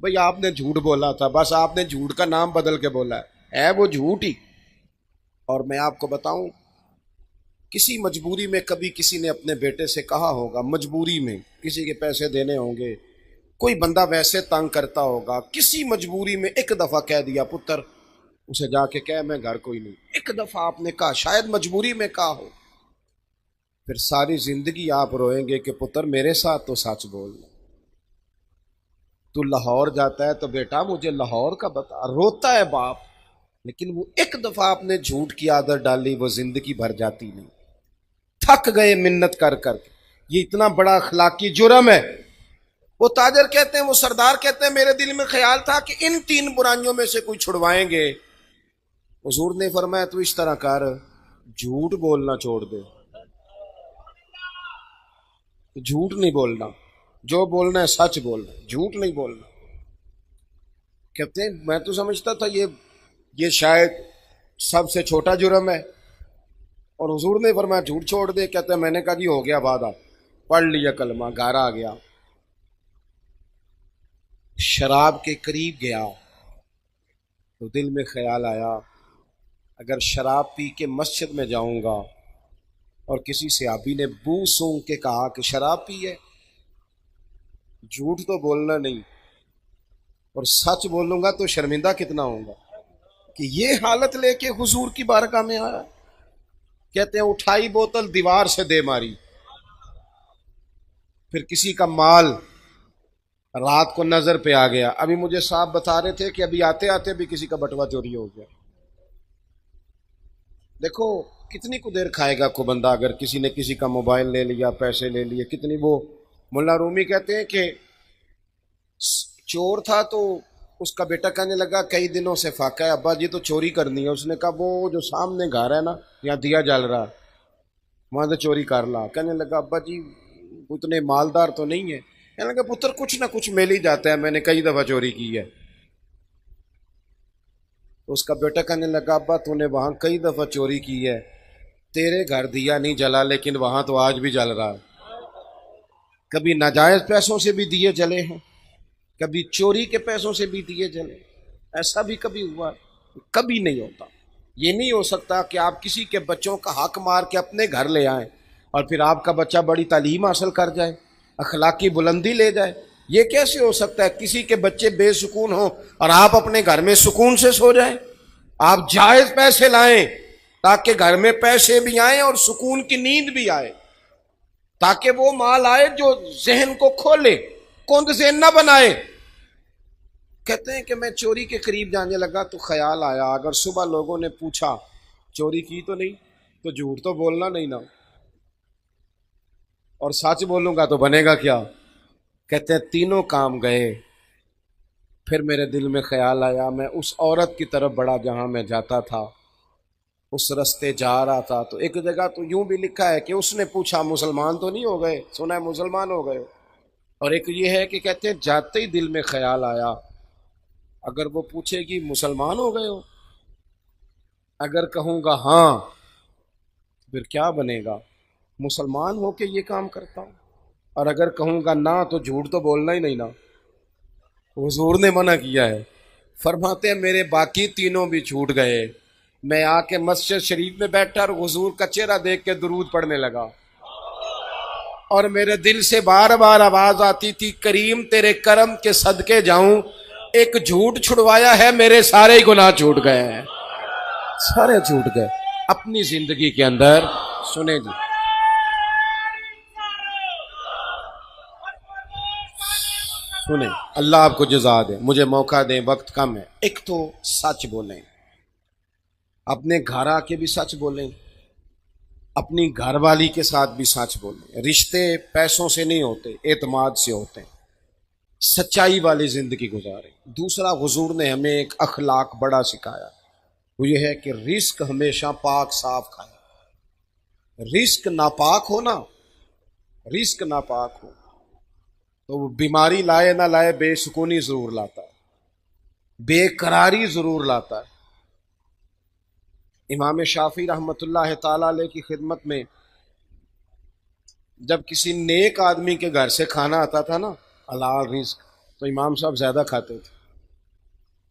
بھئی آپ نے جھوٹ بولا تھا، بس آپ نے جھوٹ کا نام بدل کے بولا ہے وہ جھوٹ ہی۔ اور میں آپ کو بتاؤں، کسی مجبوری میں کبھی کسی نے اپنے بیٹے سے کہا ہوگا، مجبوری میں کسی کے پیسے دینے ہوں گے، کوئی بندہ ویسے تنگ کرتا ہوگا، کسی مجبوری میں ایک دفعہ کہہ دیا پتر، اسے جا کے کہہ میں گھر کوئی نہیں، ایک دفعہ آپ نے کہا، شاید مجبوری میں کہا ہو، پھر ساری زندگی آپ روئیں گے کہ پتر میرے ساتھ تو سچ بولنا، تو لاہور جاتا ہے تو بیٹا مجھے لاہور کا بتا، روتا ہے باپ، لیکن وہ ایک دفعہ آپ نے جھوٹ کی عادت ڈالی وہ زندگی بھر جاتی نہیں۔ تھک گئے منت کر کر کے، یہ اتنا بڑا اخلاقی جرم ہے۔ وہ تاجر کہتے ہیں، وہ سردار کہتے ہیں میرے دل میں خیال تھا کہ ان 3 برائیوں میں سے کوئی چھڑوائیں گے حضور نے فرمایا تو اس طرح کر، جھوٹ بولنا چھوڑ دے، جھوٹ نہیں بولنا، جو بولنا ہے سچ بولنا، جھوٹ نہیں بولنا۔ کہتے ہیں میں تو سمجھتا تھا یہ شاید سب سے چھوٹا جرم ہے، اور حضور نے فرمایا جھوٹ چھوڑ دے۔ کہتے ہیں میں نے کہا جی ہو گیا وعدہ، پڑھ لیا کلمہ، گھر آ گیا، شراب کے قریب گیا تو دل میں خیال آیا اگر شراب پی کے مسجد میں جاؤں گا اور کسی صحابی نے بو سونگ کے کہا کہ شراب پی ہے، جھوٹ تو بولنا نہیں اور سچ بولوں گا تو شرمندہ کتنا ہوں گا کہ یہ حالت لے کے حضور کی بارگاہ میں آیا۔ کہتے ہیں اٹھائی بوتل دیوار سے دے ماری، پھر کسی کا مال رات کو نظر پہ آ گیا۔ ابھی مجھے صاحب بتا رہے تھے کہ ابھی آتے آتے بھی کسی کا بٹوا چوری ہو گیا۔ دیکھو کتنی کو دیر کھائے گا کو بندہ، اگر کسی نے کسی کا موبائل لے لیا، پیسے لے لیے، کتنی وہ ملا رومی کہتے ہیں کہ چور تھا تو اس کا بیٹا کہنے لگا کئی دنوں سے فاقہ ہے ابا جی تو چوری کرنی ہے۔ اس نے کہا وہ جو سامنے گھر ہے نا یہاں دیا جل رہا، وہاں سے چوری کر لا۔ کہنے لگا ابا جی اتنے مالدار تو نہیں ہے۔ کہنے لگا پتر کچھ نہ کچھ مل ہی جاتا ہے، میں نے کئی دفعہ چوری کی ہے۔ اس کا بیٹا کہنے لگا ابا تو نے وہاں کئی دفعہ چوری کی ہے، تیرے گھر دیا نہیں جلا لیکن وہاں تو آج بھی جل رہا ہے۔ کبھی ناجائز پیسوں سے بھی دیے جلے ہیں، کبھی چوری کے پیسوں سے بھی دیے جلے، ایسا بھی کبھی ہوا؟ کبھی نہیں ہوتا۔ یہ نہیں ہو سکتا کہ آپ کسی کے بچوں کا حق مار کے اپنے گھر لے آئیں اور پھر آپ کا بچہ بڑی تعلیم حاصل کر جائے، اخلاقی بلندی لے جائے۔ یہ کیسے ہو سکتا ہے کسی کے بچے بے سکون ہوں اور آپ اپنے گھر میں سکون سے سو جائیں؟ آپ جائز پیسے لائیں تاکہ گھر میں پیسے بھی آئیں اور سکون کی نیند بھی آئے، تاکہ وہ مال آئے جو ذہن کو کھولے، کند ذہن نہ بنائے۔ کہتے ہیں کہ میں چوری کے قریب جانے لگا تو خیال آیا اگر صبح لوگوں نے پوچھا چوری کی تو نہیں تو جھوٹ تو بولنا نہیں نا، اور سچ بولوں گا تو بنے گا کیا؟ کہتے ہیں تینوں کام گئے، پھر میرے دل میں خیال آیا میں اس عورت کی طرف بڑا جہاں میں جاتا تھا، اس رستے جا رہا تھا تو ایک جگہ تو یوں بھی لکھا ہے کہ اس نے پوچھا مسلمان تو نہیں ہو گئے؟ سنا ہے مسلمان ہو گئے۔ اور ایک یہ ہے کہ کہتے ہیں جاتے ہی دل میں خیال آیا اگر وہ پوچھے گی مسلمان ہو گئے ہو، اگر کہوں گا ہاں پھر کیا بنے گا؟ مسلمان ہو کے یہ کام کرتا ہوں، اور اگر کہوں گا نہ تو جھوٹ تو بولنا ہی نہیں نا۔ حضور نے منع کیا ہے، فرماتے ہیں میرے باقی تینوں بھی چھوٹ گئے۔ میں آ کے مسجد شریف میں بیٹھا اور حضور کا چہرہ دیکھ کے درود پڑھنے لگا، اور میرے دل سے بار بار آواز آتی تھی کریم تیرے کرم کے صدقے جاؤں، ایک جھوٹ چھڑوایا ہے میرے سارے ہی گناہ چھوٹ گئے ہیں، سارے چھوٹ گئے۔ اپنی زندگی کے اندر سنیں جی، سنیں، اللہ آپ کو جزا دے، مجھے موقع دیں، وقت کم ہے۔ ایک تو سچ بولیں، اپنے گھر آ کے بھی سچ بولیں، اپنی گھر والی کے ساتھ بھی سچ بولیں۔ رشتے پیسوں سے نہیں ہوتے، اعتماد سے ہوتے ہیں۔ سچائی والی زندگی گزاریں۔ دوسرا حضور نے ہمیں ایک اخلاق بڑا سکھایا، وہ یہ ہے کہ رزق ہمیشہ پاک صاف کھائیں۔ رزق ناپاک ہو نا، رزق ناپاک ہو تو وہ بیماری لائے نہ لائے بے سکونی ضرور لاتا ہے، بے قراری ضرور لاتا ہے۔ امام شافعی رحمۃ اللہ تعالی علیہ کی خدمت میں جب کسی نیک آدمی کے گھر سے کھانا آتا تھا نا حلال رزق، تو امام صاحب زیادہ کھاتے تھے۔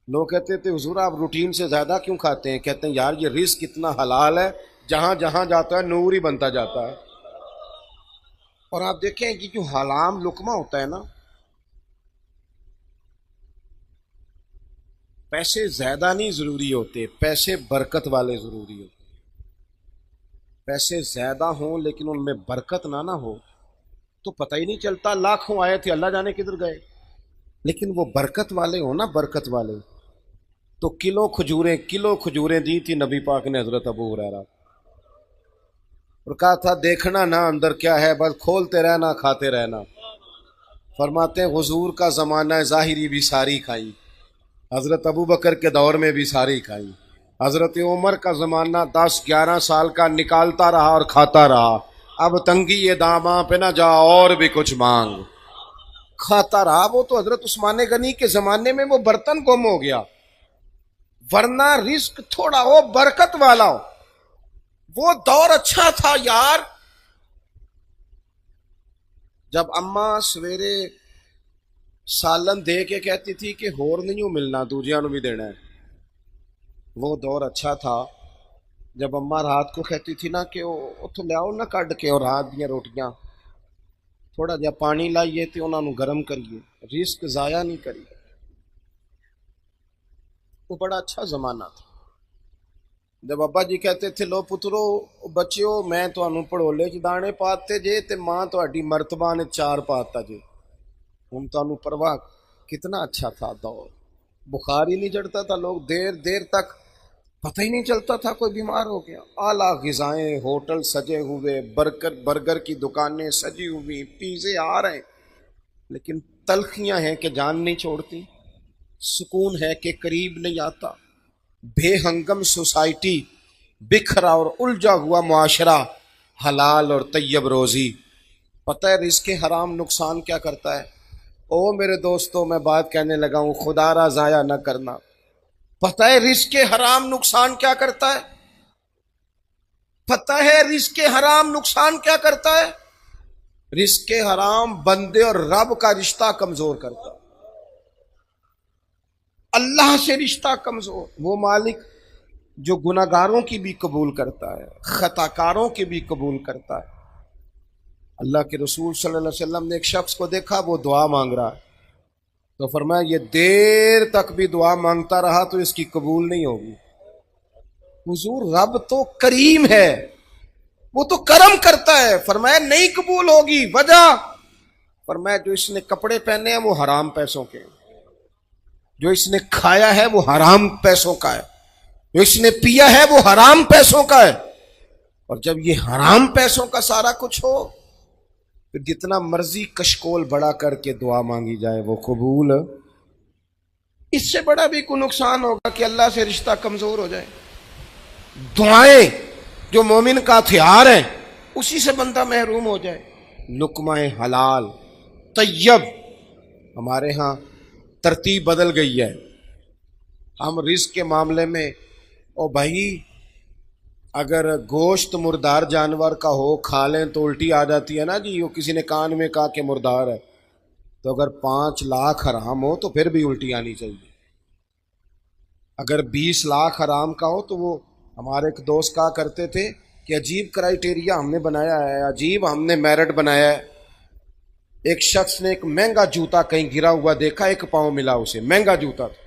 لوگ کہتے تھے حضور آپ روٹین سے زیادہ کیوں کھاتے ہیں؟ کہتے ہیں یار یہ رزق اتنا حلال ہے، جہاں جہاں جاتا ہے نور ہی بنتا جاتا ہے۔ اور آپ دیکھیں کہ جو حرام لقمہ ہوتا ہے نا، پیسے زیادہ نہیں ضروری ہوتے، پیسے برکت والے ضروری ہوتے۔ پیسے زیادہ ہوں لیکن ان میں برکت نہ ہو تو پتہ ہی نہیں چلتا، لاکھوں آئے تھے اللہ جانے کدھر گئے۔ لیکن وہ برکت والے ہوں نا، برکت والے، تو کلو کھجوریں دی تھی نبی پاک نے حضرت ابو ہریرہ، اور کہا تھا دیکھنا نہ اندر کیا ہے، بس کھولتے رہنا کھاتے رہنا۔ فرماتے ہیں حضور کا زمانہ ظاہری بھی ساری کھائی، حضرت ابو بکر کے دور میں بھی ساری کھائی، حضرت عمر کا زمانہ 10-11 سال کا نکالتا رہا اور کھاتا رہا. اب تنگی یہ داماں پہ نہ جا اور بھی کچھ مانگ. کھاتا رہا. وہ تو حضرت عثمان غنی کے زمانے میں وہ برتن گم ہو گیا، ورنہ رزق تھوڑا ہو، برکت والا ہو. وہ دور اچھا تھا یار. جب اماں سویرے سالن دے کے کہتی تھی کہ ہور نہیں ملنا، دوجیاں نو بھی دینا ہے. وہ دور اچھا تھا. جب اماں رات کو کہتی تھی نا کہ اتو لیاؤ نہ کڈ کے اور رات دیا روٹیاں تھوڑا جہا پانی لائیے تے انہاں نو گرم کریے، رزق ضائع نہیں کریے. وہ بڑا اچھا زمانہ تھا. جب ابا جی کہتے تھے لو پترو بچیو میں تانوں پڑولے چ دانے پاتے جے تے ماں تہاڈی مرتبہ نے 4 پاتا جے. ہن تانوں پرواہ. کتنا اچھا تھا دور. بخار ہی نہیں چڑھتا تھا، لوگ دیر دیر تک پتہ ہی نہیں چلتا تھا کوئی بیمار ہو گیا. اعلیٰ غذائیں، ہوٹل سجے ہوئے، برگر کی دکانیں سجی ہوئی، پیزے آ رہے ہیں، لیکن تلخیاں ہیں کہ جان نہیں چھوڑتی، سکون ہے کہ قریب نہیں آتا. بے ہنگم سوسائٹی، بکھرا اور الجھا ہوا معاشرہ، حلال اور طیب روزی. پتہ ہے رزق حرام نقصان کیا کرتا ہے؟ او میرے دوستوں میں بات کہنے لگا ہوں، خدا را ضائع نہ کرنا. پتہ ہے رزق حرام نقصان کیا کرتا ہے؟ پتہ ہے رزق حرام نقصان کیا کرتا ہے؟ رزق حرام بندے اور رب کا رشتہ کمزور کرتا ہے. اللہ سے رشتہ کمزور. وہ مالک جو گناہگاروں کی بھی قبول کرتا ہے، خطا کاروں کی بھی قبول کرتا ہے. اللہ کے رسول صلی اللہ علیہ وسلم نے ایک شخص کو دیکھا، وہ دعا مانگ رہا ہے، تو فرمایا یہ دیر تک بھی دعا مانگتا رہا تو اس کی قبول نہیں ہوگی. حضور رب تو کریم ہے، وہ تو کرم کرتا ہے. فرمایا نہیں قبول ہوگی. وجہ؟ فرمایا جو اس نے کپڑے پہنے ہیں وہ حرام پیسوں کے، جو اس نے کھایا ہے وہ حرام پیسوں کا ہے، جو اس نے پیا ہے وہ حرام پیسوں کا ہے. اور جب یہ حرام پیسوں کا سارا کچھ ہو پھر جتنا مرضی کشکول بڑا کر کے دعا مانگی جائے وہ قبول. اس سے بڑا بھی کوئی نقصان ہوگا کہ اللہ سے رشتہ کمزور ہو جائے. دعائیں جو مومن کا ہتھیار ہے اسی سے بندہ محروم ہو جائے. لقمہ حلال طیب. ہمارے ہاں ترتیب بدل گئی ہے. ہم رزق کے معاملے میں او بھائی اگر گوشت مردار جانور کا ہو کھا لیں تو الٹی آ جاتی ہے نا جی. وہ کسی نے کان میں کہا کہ مردار ہے، تو اگر 5 لاکھ حرام ہو تو پھر بھی الٹی آنی چاہیے. اگر 20 لاکھ حرام کا ہو تو وہ ہمارے ایک دوست کہا کرتے تھے کہ عجیب کرائیٹیریا ہم نے بنایا ہے، عجیب ہم نے میرٹ بنایا ہے. ایک شخص نے ایک مہنگا جوتا کہیں گرا ہوا دیکھا، 1 پاؤں ملا اسے، مہنگا جوتا تھا.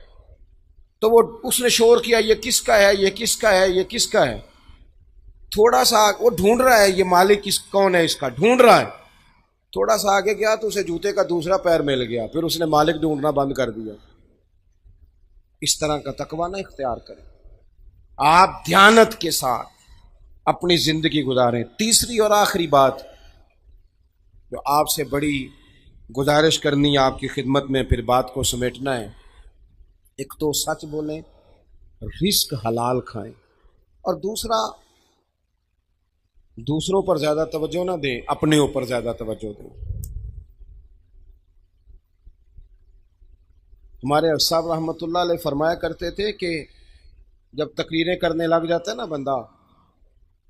تو وہ اس نے شور کیا یہ کس کا ہے، یہ کس کا ہے، یہ کس کا ہے. تھوڑا سا وہ ڈھونڈ رہا ہے یہ مالک کون ہے، اس کا ڈھونڈ رہا ہے. تھوڑا سا آگے گیا تو اسے جوتے کا دوسرا پیر مل گیا، پھر اس نے مالک ڈھونڈنا بند کر دیا. اس طرح کا تقویٰ نہ اختیار کریں. آپ دیانت کے ساتھ اپنی زندگی گزاریں. تیسری اور آخری بات جو آپ سے بڑی گزارش کرنی ہے آپ کی خدمت میں، پھر بات کو سمیٹنا ہے. ایک تو سچ بولیں، رزق حلال کھائیں، اور دوسرا دوسروں پر زیادہ توجہ نہ دیں، اپنے اوپر زیادہ توجہ دیں. ہمارے صاحب رحمۃ اللہ علیہ فرمایا کرتے تھے کہ جب تقریریں کرنے لگ جاتا ہے نا بندہ،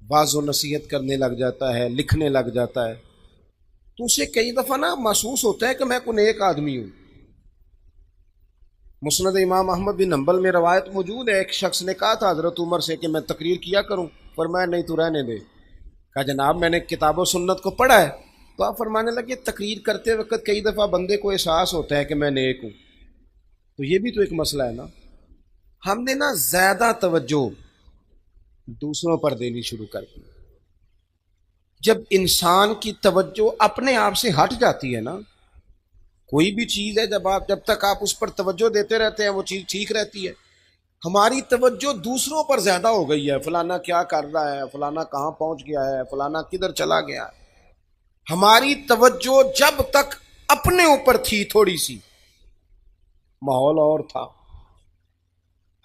واعظ و نصیحت کرنے لگ جاتا ہے، لکھنے لگ جاتا ہے، تو اسے کئی دفعہ نا محسوس ہوتا ہے کہ میں کوئی نیک آدمی ہوں. مسند امام احمد بن حنبل میں روایت موجود ہے، ایک شخص نے کہا تھا حضرت عمر سے کہ میں تقریر کیا کروں. فرمایا نہیں تو رہنے دے. کہا جناب میں نے کتاب و سنت کو پڑھا ہے. تو آپ فرمانے لگے تقریر کرتے وقت کئی دفعہ بندے کو احساس ہوتا ہے کہ میں نیک ہوں. تو یہ بھی تو ایک مسئلہ ہے نا. ہم نے نا زیادہ توجہ دوسروں پر دینی شروع کر دی. جب انسان کی توجہ اپنے آپ سے ہٹ جاتی ہے نا، کوئی بھی چیز ہے جب تک آپ اس پر توجہ دیتے رہتے ہیں وہ چیز ٹھیک رہتی ہے. ہماری توجہ دوسروں پر زیادہ ہو گئی ہے، فلانا کیا کر رہا ہے، فلانا کہاں پہنچ گیا ہے، فلانا کدھر چلا گیا ہے. ہماری توجہ جب تک اپنے اوپر تھی تھوڑی سی، ماحول اور تھا.